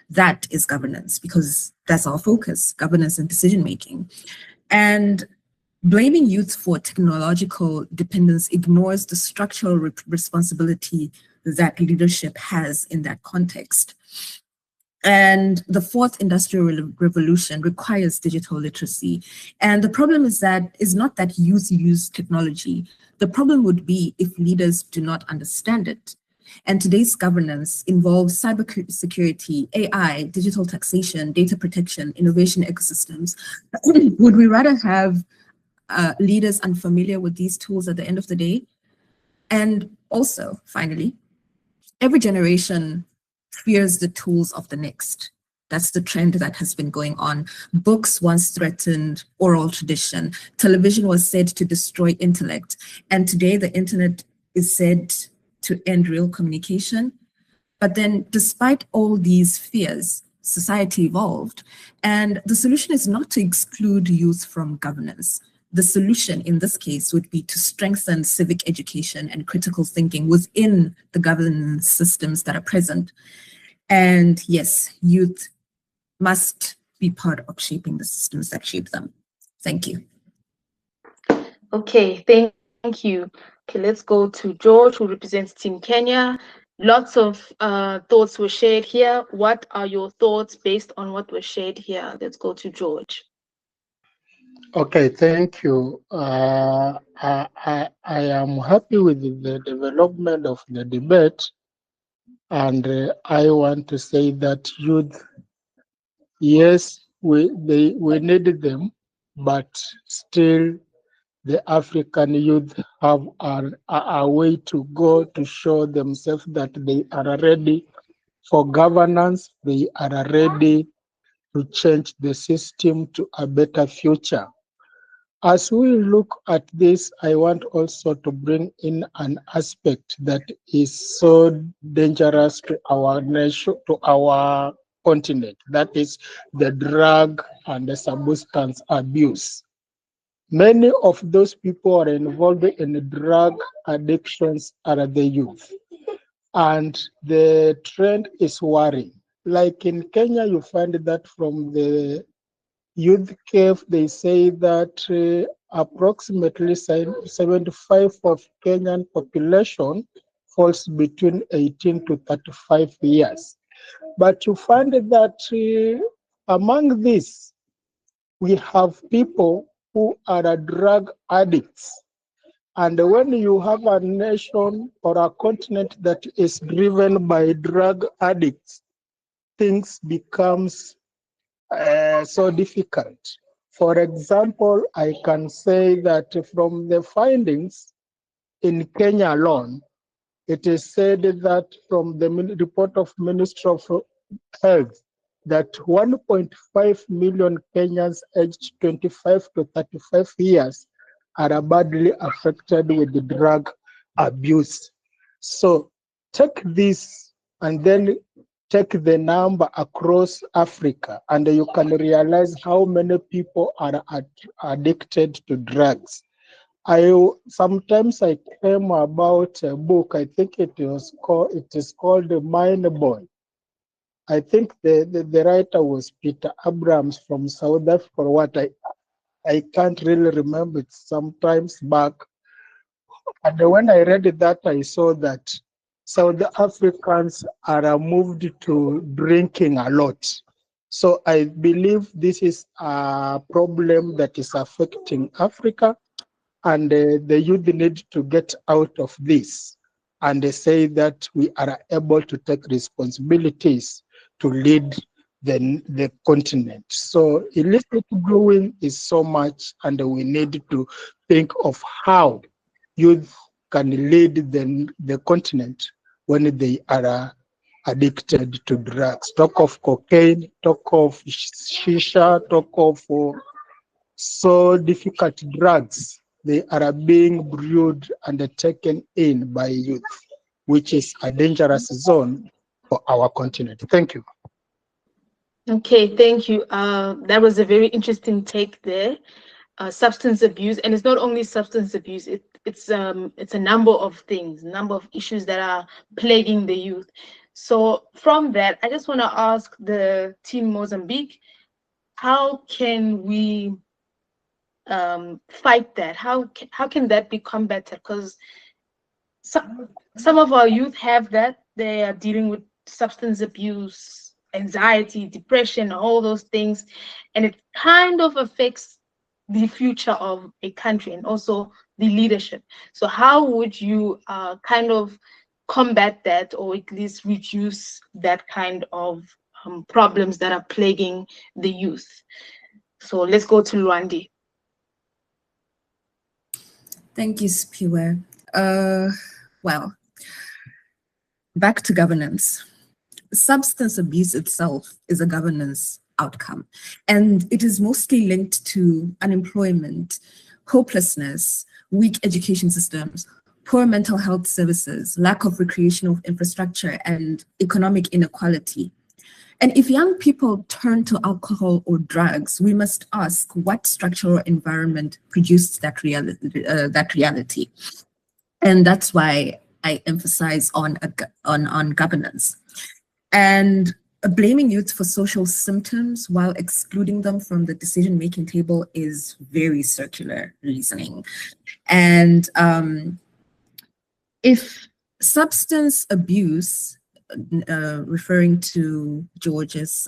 That is governance, because that's our focus, governance and decision making. And blaming youth for technological dependence ignores the structural responsibility that leadership has in that context. And the fourth industrial revolution requires digital literacy. And the problem is not that youth use technology. The problem would be if leaders do not understand it. And today's governance involves cybersecurity, AI, digital taxation, data protection, innovation ecosystems. Would we rather have leaders unfamiliar with these tools at the end of the day? And also, finally, every generation fears the tools of the next. That's the trend that has been going on. Books once threatened oral tradition. Television was said to destroy intellect. And today the internet is said to end real communication. But then despite all these fears, society evolved. And the solution is not to exclude youth from governance. The solution in this case would be to strengthen civic education and critical thinking within the governance systems that are present. And yes, youth must be part of shaping the systems that shape them. Thank you. Okay, thank you. Okay, let's go to George, who represents Team Kenya. Lots of thoughts were shared here. What are your thoughts based on what was shared here? Let's go to George. Okay, thank you. I am happy with the development of the debate, and I want to say that youth, yes, we needed them, but still the African youth have a way to go to show themselves that they are ready for governance, they are ready to change the system to a better future. As we look at this, I want also to bring in an aspect that is so dangerous to our nation, to our continent. That is the drug and the substance abuse. Many of those people are involved in drug addictions are the youth. And the trend is worrying. Like in Kenya, you find that from the youth cave, they say that approximately 75 of Kenyan population falls between 18 to 35 years. But you find that among these, we have people who are drug addicts. And when you have a nation or a continent that is driven by drug addicts, things becomes so difficult. For example, I can say that from the findings in Kenya alone, it is said that from the report of Ministry of Health, that 1.5 million Kenyans aged 25 to 35 years are badly affected with the drug abuse. So take this and then take the number across Africa, and you can realize how many people are addicted to drugs. Sometimes I came about a book, I think it is called Mind Boy. I think the writer was Peter Abrams from South Africa. I can't really remember it sometimes back. And when I read that, I saw that South Africans are moved to drinking a lot. So I believe this is a problem that is affecting Africa, and the youth need to get out of this and say that we are able to take responsibilities to lead the continent. So illicit growing is so much, and we need to think of how youth can lead the continent when they are addicted to drugs. Talk of cocaine, talk of shisha, talk of so difficult drugs. They are being brewed and taken in by youth, which is a dangerous zone for our continent. Thank you. Okay, thank you. That was a very interesting take there. Substance abuse, and it's not only substance abuse. It's a number of things, number of issues that are plaguing the youth. So from that, I just want to ask the team Mozambique, how can we fight that? How can that be combated? Because some of our youth have that. They are dealing with substance abuse, anxiety, depression, all those things, and it kind of affects the future of a country and also the leadership. So how would you kind of combat that, or at least reduce that kind of problems that are plaguing the youth? So let's go to Luandi. Thank you, Spiwe. Well, back to governance. Substance abuse itself is a governance outcome, and it is mostly linked to unemployment, hopelessness, weak education systems, poor mental health services, lack of recreational infrastructure, and economic inequality. And if young people turn to alcohol or drugs, we must ask what structural environment produced that reality. And that's why I emphasize on governance. And blaming youth for social symptoms while excluding them from the decision-making table is very circular reasoning. And if substance abuse, referring to George's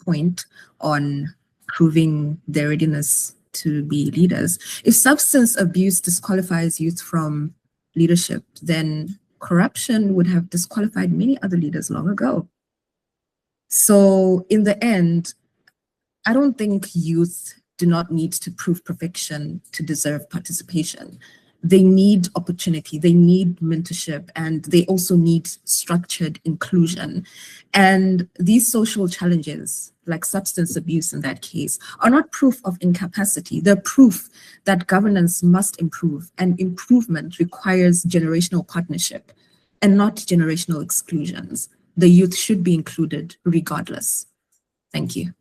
point on proving their readiness to be leaders, if substance abuse disqualifies youth from leadership, then corruption would have disqualified many other leaders long ago. So in the end, I don't think youth do not need to prove perfection to deserve participation. They need opportunity, they need mentorship, and they also need structured inclusion. And these social challenges, like substance abuse in that case, are not proof of incapacity. They're proof that governance must improve, and improvement requires generational partnership and not generational exclusions. The youth should be included regardless. Thank you.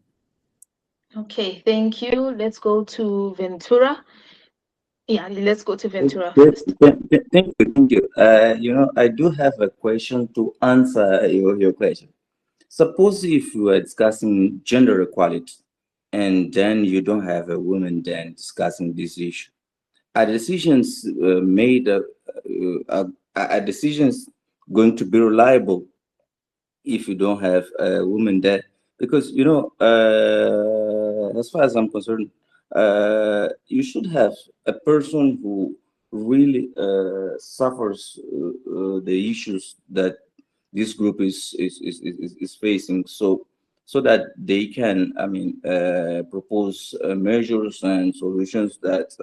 Okay, thank you. Let's go to Ventura. Yeah, let's go to Ventura first. Thank you. I do have a question to answer your question. Suppose if you are discussing gender equality, and then you don't have a woman then discussing this issue, are decisions made? Are decisions going to be reliable if you don't have a woman there? Because as far as I'm concerned, you should have a person who really suffers the issues that this group is facing, so that they can, propose measures and solutions that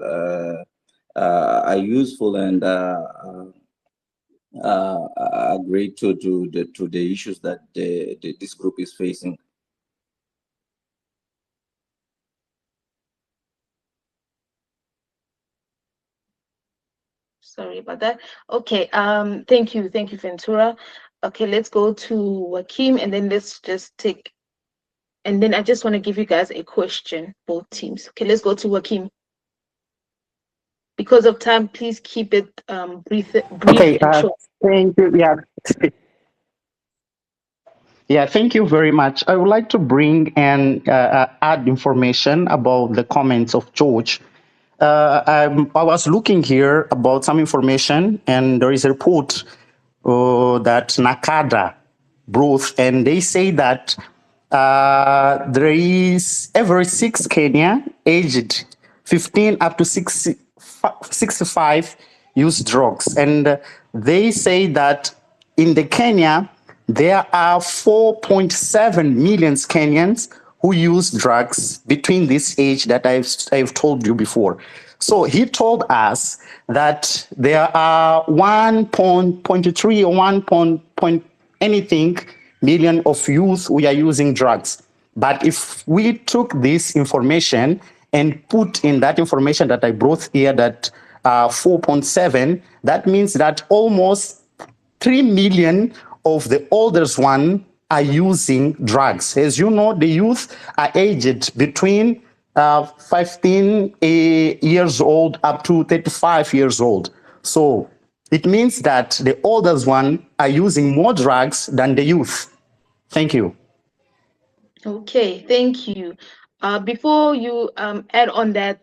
are useful and are great to the issues that this group is facing. Sorry about that. Okay, thank you, Ventura. Okay, let's go to Joaquim, and then let's just take, and then I just want to give you guys a question, both teams. Okay, let's go to Joaquim. Because of time, please keep it brief Okay, and short. thank you. Yeah, thank you very much. I would like to bring and add information about the comments of George. I was looking here about some information, and there is a report that NACADA brought, and they say that there is every 6 Kenya aged 15 up to 65 use drugs, and they say that in the Kenya there are 4.7 million Kenyans who use drugs between this age that I've told you before. So he told us that there are 1.3 or 1 anything million of youth who are using drugs. But if we took this information and put in that information that I brought here, that 4.7, that means that almost 3 million of the oldest one are using drugs. As you know, the youth are aged between 15 years old up to 35 years old. So it means that the oldest one are using more drugs than the youth. Thank you. Okay, thank you. Before you add on that,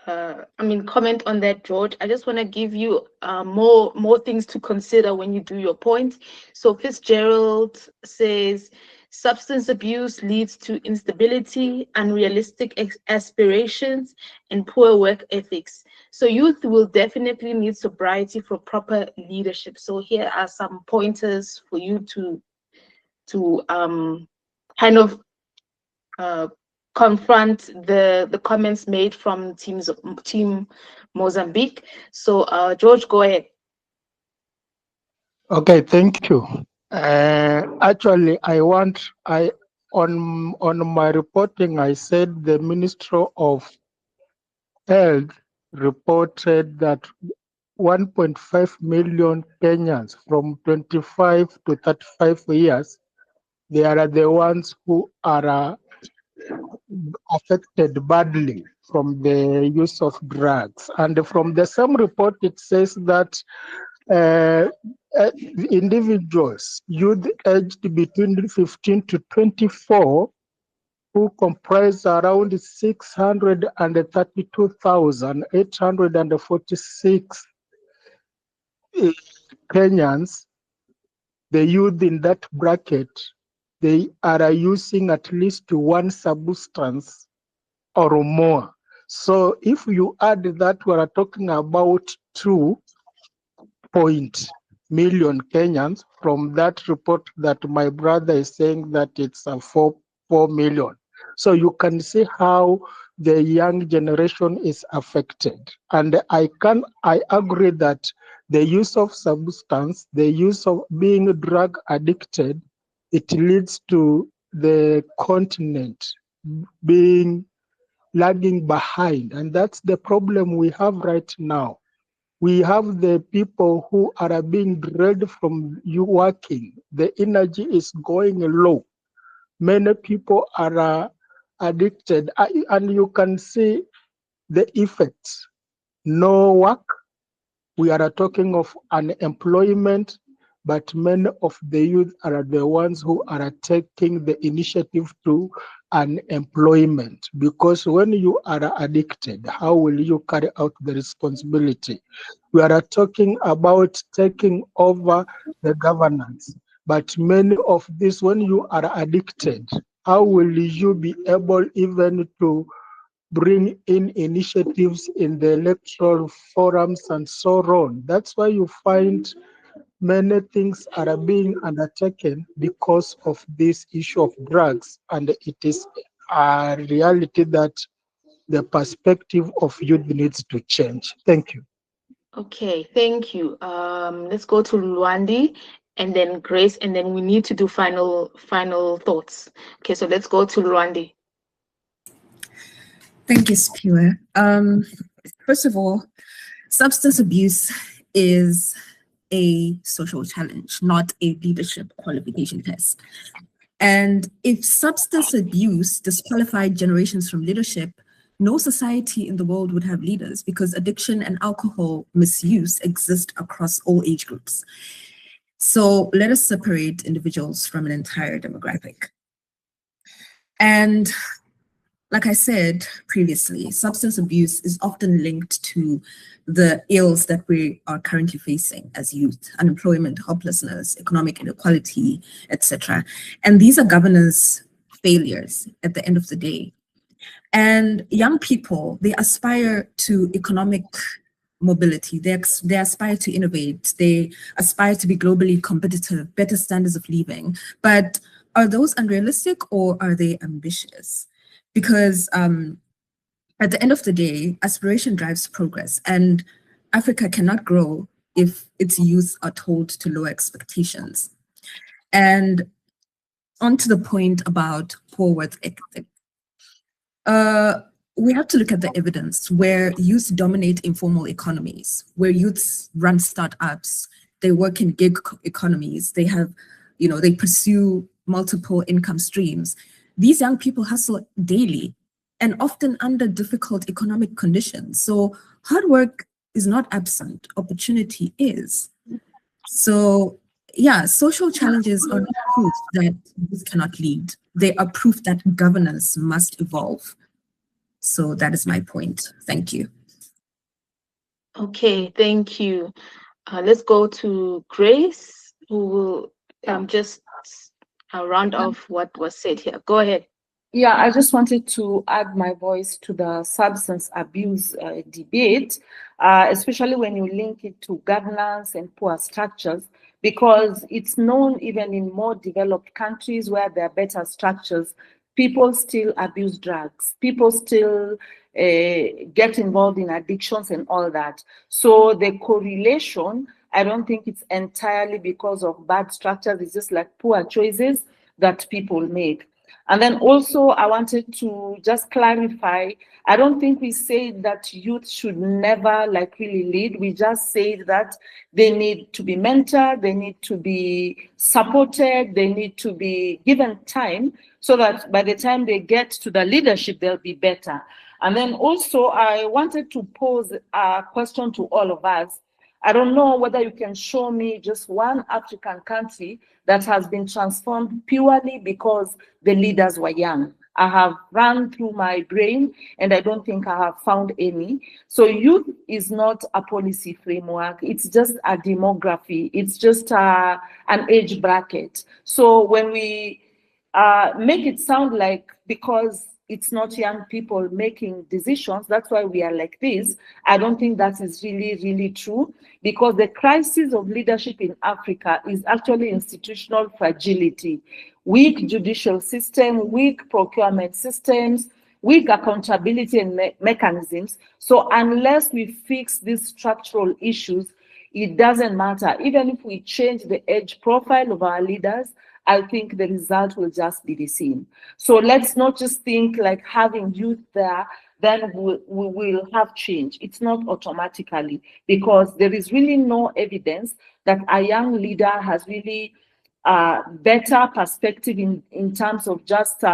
comment on that, George, I just want to give you more things to consider when you do your point. So Fitzgerald says, substance abuse leads to instability, unrealistic aspirations, and poor work ethics. So youth will definitely need sobriety for proper leadership. So here are some pointers for you to kind of confront the comments made from Team Mozambique. So George, go ahead. Okay, thank you. Actually, on my reporting, I said the Ministry of Health reported that 1.5 million Kenyans from 25 to 35 years, they are the ones who are affected badly from the use of drugs. And from the same report, it says that individuals, youth aged between 15 to 24, who comprise around 632,846 Kenyans, the youth in that bracket, they are using at least one substance or more. So if you add that, we are talking about 2 million Kenyans from that report that my brother is saying that it's 4 million. So you can see how the young generation is affected. And I agree that the use of substance, the use of being drug addicted, it leads to the continent being lagging behind. And that's the problem we have right now. We have the people who are being dragged from you working. The energy is going low. Many people are addicted, and you can see the effects. No work. We are talking of unemployment, but many of the youth are the ones who are taking the initiative to unemployment, because when you are addicted, how will you carry out the responsibility? We are talking about taking over the governance, but many of this, when you are addicted, how will you be able even to bring in initiatives in the electoral forums and so on? That's why you find many things are being undertaken because of this issue of drugs, and it is a reality that the perspective of youth needs to change. Thank you. Okay, thank you. Let's go to Luandi and then Grace, and then we need to do final thoughts. Okay, so let's go to Luandi. Thank you, Spiwa. First of all, substance abuse is a social challenge, not a leadership qualification test. And if substance abuse disqualified generations from leadership, no society in the world would have leaders, because addiction and alcohol misuse exist across all age groups. So let us separate individuals from an entire demographic. And like I said previously, substance abuse is often linked to the ills that we are currently facing as youth: unemployment, hopelessness, economic inequality, etc. And these are governance failures at the end of the day. And young people, they aspire to economic mobility. They aspire to innovate. They aspire to be globally competitive, better standards of living. But are those unrealistic or are they ambitious? Because at the end of the day, aspiration drives progress, and Africa cannot grow if its youth are told to lower expectations. And on to the point about poor work ethic. We have to look at the evidence where youth dominate informal economies, where youths run startups, they work in gig economies, they have, they pursue multiple income streams. These young people hustle daily and often under difficult economic conditions. So hard work is not absent, opportunity is. So yeah, social challenges are not proof that this cannot lead. They are proof that governance must evolve. So that is my point. Thank you. Okay, thank you. Let's go to Grace, who will just round off what was said here. Go ahead. Yeah, I just wanted to add my voice to the substance abuse debate, especially when you link it to governance and poor structures, because it's known even in more developed countries where there are better structures, people still abuse drugs, people still get involved in addictions and all that. So the correlation, I don't think it's entirely because of bad structures, it's just like poor choices that people make. And then also I wanted to just clarify, I don't think we said that youth should never really lead. We just said that they need to be mentored, they need to be supported, they need to be given time so that by the time they get to the leadership, they'll be better. And then also I wanted to pose a question to all of us. I don't know whether you can show me just one African country that has been transformed purely because the leaders were young. I have run through my brain and I don't think I have found any. So youth is not a policy framework. It's just a demography. It's just an age bracket. So when we make it sound like because it's not young people making decisions, that's why we are like this, I don't think that is really, really true, because the crisis of leadership in Africa is actually institutional fragility, weak judicial system, weak procurement systems, weak accountability and mechanisms. So unless we fix these structural issues, it doesn't matter. Even if we change the age profile of our leaders, I think the result will just be the same. So let's not just think like having youth there, then we will have change. It's not automatically, because there is really no evidence that a young leader has really better perspective in terms of just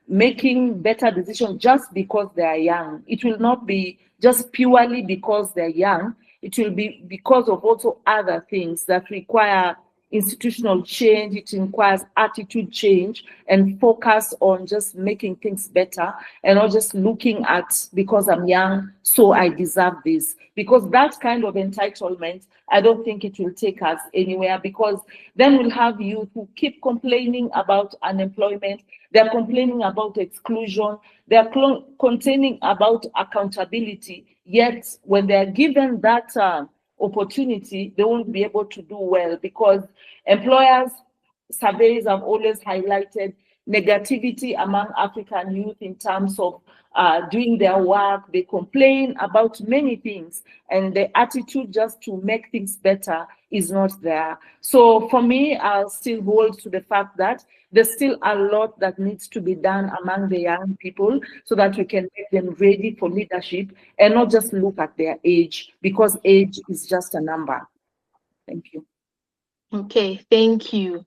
making better decisions just because they are young. It will not be just purely because they're young. It will be because of also other things that require institutional change, it requires attitude change and focus on just making things better and not just looking at because I'm young, so I deserve this. Because that kind of entitlement, I don't think it will take us anywhere, because then we'll have youth who keep complaining about unemployment, they're complaining about exclusion, they're complaining about accountability, yet when they're given that opportunity, they won't be able to do well, because employers' surveys have always highlighted negativity among African youth in terms of doing their work. They complain about many things, and the attitude just to make things better is not there. So for me, I'll still hold to the fact that there's still a lot that needs to be done among the young people so that we can make them ready for leadership and not just look at their age, because age is just a number. Thank you. Okay, thank you.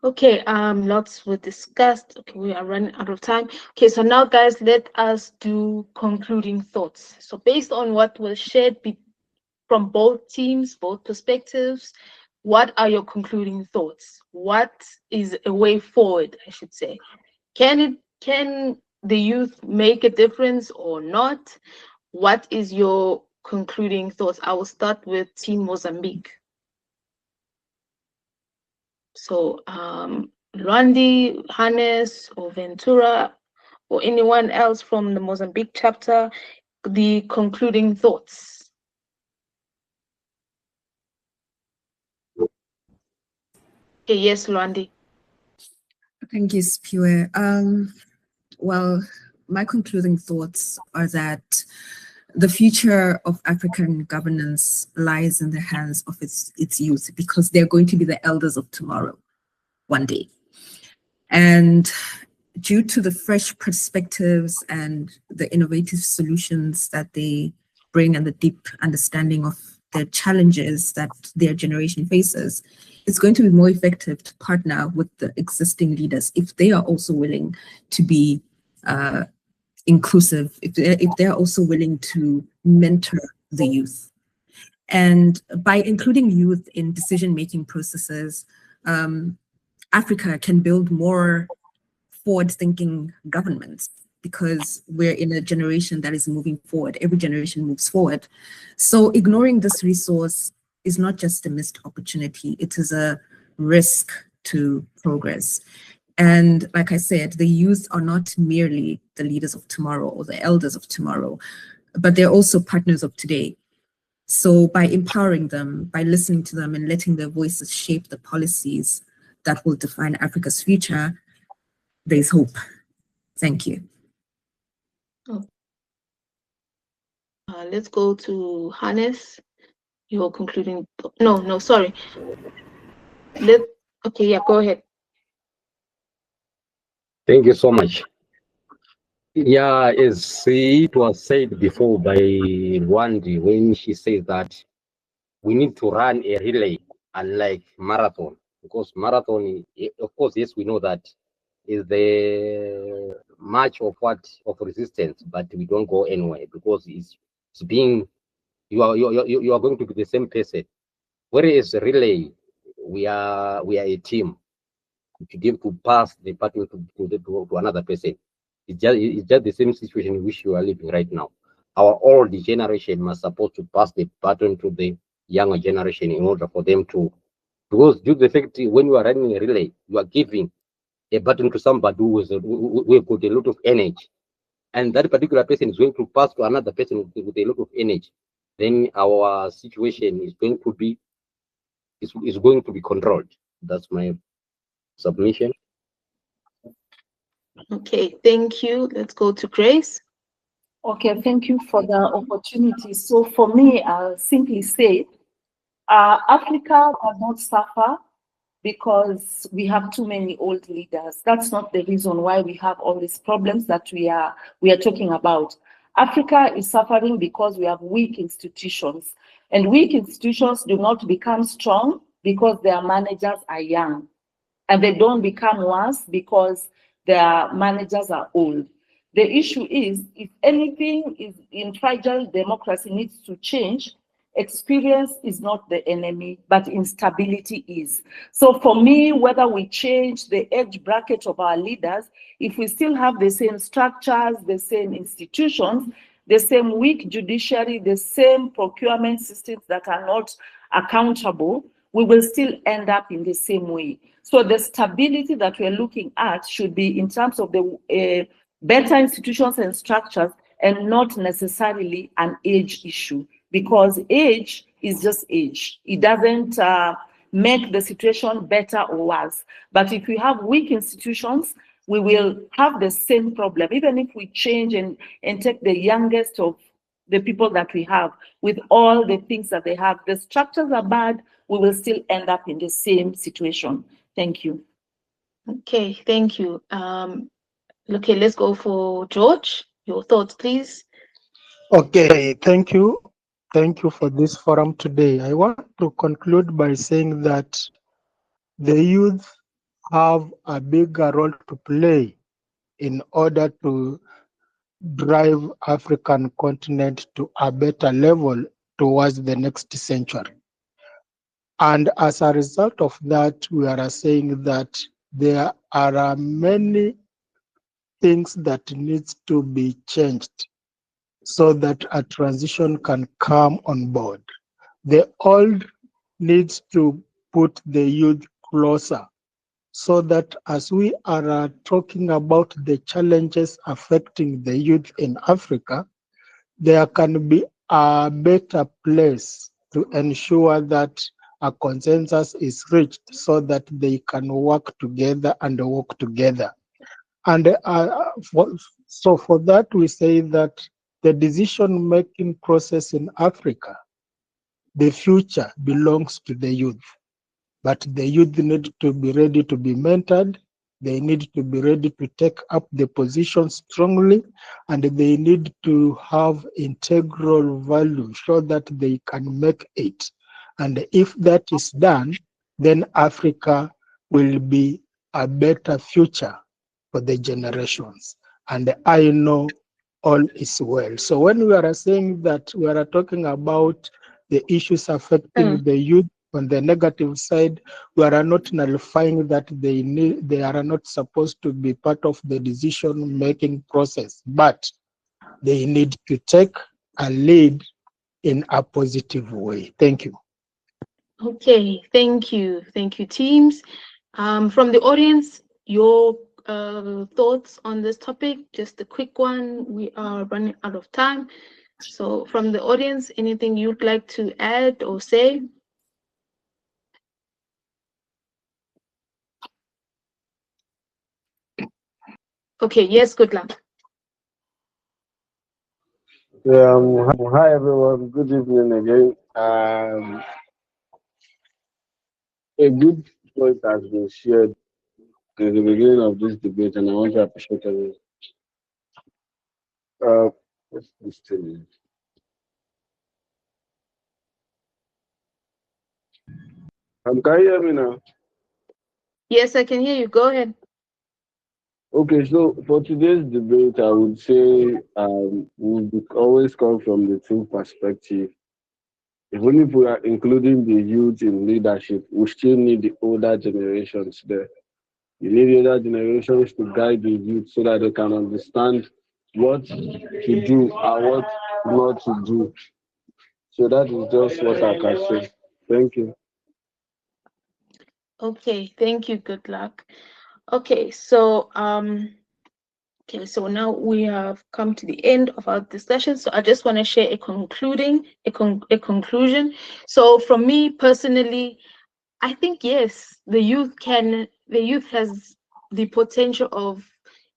Okay, lots were discussed. Okay, we are running out of time. Okay, so now guys, let us do concluding thoughts. So based on what was shared from both teams, both perspectives, what are your concluding thoughts? What is a way forward, I should say? Can the youth make a difference or not? What is your concluding thoughts? I will start with Team Mozambique. So Luandi, Hannes, or Ventura, or anyone else from the Mozambique chapter, the concluding thoughts. Okay, yes, Luandi. Thank you, Spiwe. Well, my concluding thoughts are that the future of African governance lies in the hands of its youth, because they're going to be the elders of tomorrow, one day. And due to the fresh perspectives and the innovative solutions that they bring and the deep understanding of the challenges that their generation faces, it's going to be more effective to partner with the existing leaders if they are also willing to be inclusive, if they're also willing to mentor the youth. And by including youth in decision-making processes, Africa can build more forward-thinking governments, because we're in a generation that is moving forward. Every generation moves forward. So ignoring this resource is not just a missed opportunity, it is a risk to progress. And like I said, the youth are not merely the leaders of tomorrow or the elders of tomorrow, but they're also partners of today. So by empowering them, by listening to them and letting their voices shape the policies that will define Africa's future, there's hope. Thank you. Let's go to Hannes. You're concluding. No, sorry. Okay, yeah, go ahead. Thank you so much. Yeah, as it was said before by Wandi, when she says that we need to run a relay, unlike marathon, because marathon, of course, yes, we know that is the march of resistance, but we don't go anywhere because it's being you are going to be the same person. Whereas relay, we are a team. To give to pass the baton to another person. It's just the same situation in which you are living right now. Our old generation must supposed to pass the baton to the younger generation in order for them to, because due to the fact when you are running a relay, you are giving a baton to somebody who has got a lot of energy, and that particular person is going to pass to another person with a lot of energy. Then our situation is going to be controlled. That's my submission. Okay, thank you. Let's go to Grace. Okay, thank you for the opportunity. So for me, I'll simply say, Africa will not suffer because we have too many old leaders. That's not the reason why we have all these problems that we are talking about. Africa is suffering because we have weak institutions, and weak institutions do not become strong because their managers are young, and they don't become worse because their managers are old. The issue is, if anything is in fragile democracy needs to change, experience is not the enemy, but instability is. So for me, whether we change the age bracket of our leaders, if we still have the same structures, the same institutions, the same weak judiciary, the same procurement systems that are not accountable, we will still end up in the same way. So the stability that we're looking at should be in terms of the better institutions and structures, and not necessarily an age issue, because age is just age. It doesn't make the situation better or worse. But if we have weak institutions, we will have the same problem, even if we change and take the youngest of the people that we have with all the things that they have. The structures are bad, we will still end up in the same situation. Thank you. Okay, thank you. Okay, let's go for George. Your thoughts, please. Okay, thank you. Thank you for this forum today. I want to conclude by saying that the youth have a bigger role to play in order to drive African continent to a better level towards the next century. And as a result of that, we are saying that there are many things that needs to be changed so that a transition can come on board. The old needs to put the youth closer so that as we are talking about the challenges affecting the youth in Africa, there can be a better place to ensure that a consensus is reached so that they can work together and walk together. And so for that, we say that the decision-making process in Africa, the future belongs to the youth. But the youth need to be ready to be mentored. They need to be ready to take up the position strongly, and they need to have integral value so that they can make it. And if that is done, then Africa will be a better future for the generations. And I know all is well. So when we are saying that we are talking about the issues affecting the youth on the negative side, we are not nullifying that they are not supposed to be part of the decision-making process, but they need to take a lead in a positive way. Thank you. Okay, thank you. Thank you, teams. From the audience, your thoughts on this topic, just a quick one. We are running out of time. So from the audience, anything you'd like to add or say? Okay, yes, good luck. Hi everyone, good evening again. A good point has been shared in the beginning of this debate, and I want to appreciate everyone. What's this thing? Can you hear me now? Yes, I can hear you. Go ahead. Okay, so for today's debate, I would say we always come from the team perspective. Even if we are including the youth in leadership, we still need the older generations there. You need the older generations to guide the youth so that they can understand what to do and what not to do. So that is just what I can say. Thank you. Okay, thank you. Good luck. Okay, so now we have come to the end of our discussion. So I just want to share a conclusion. So from me personally, I think yes, the youth has the potential of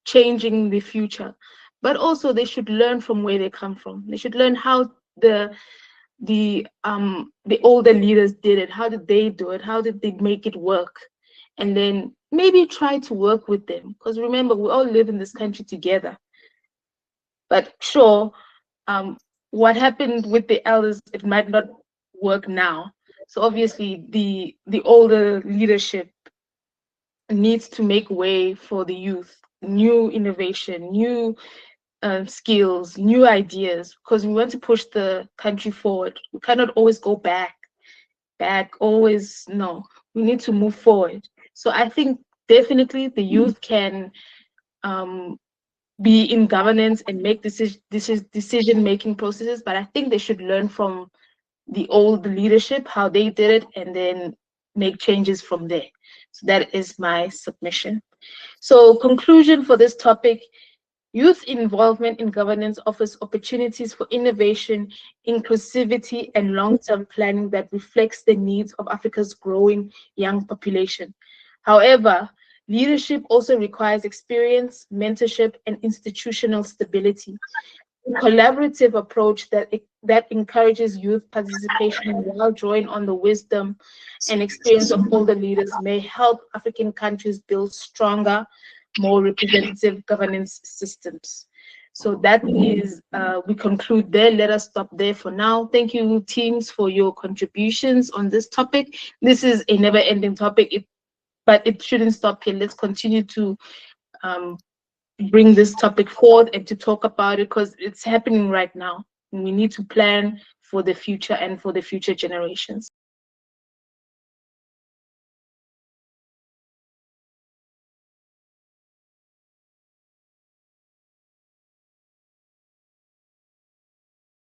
changing the future, but also they should learn from where they come from. They should learn how the older leaders did it. How did they do it? How did they make it work? And then maybe try to work with them, because remember, we all live in this country together. But sure, what happened with the elders, it might not work now. So obviously the older leadership needs to make way for the youth, new innovation, new skills, new ideas, because we want to push the country forward. We cannot always go back, always. No, we need to move forward. So I think definitely the youth can be in governance and make decision-making processes, but I think they should learn from the old leadership, how they did it, and then make changes from there. So that is my submission. So conclusion for this topic: youth involvement in governance offers opportunities for innovation, inclusivity, and long-term planning that reflects the needs of Africa's growing young population. However, leadership also requires experience, mentorship, and institutional stability. A collaborative approach that encourages youth participation while drawing on the wisdom and experience of older leaders may help African countries build stronger, more representative governance systems. So that is, we conclude there. Let us stop there for now. Thank you, teams, for your contributions on this topic. This is a never-ending topic, but it shouldn't stop here. Let's continue to bring this topic forward and to talk about it, because it's happening right now. And we need to plan for the future and for the future generations.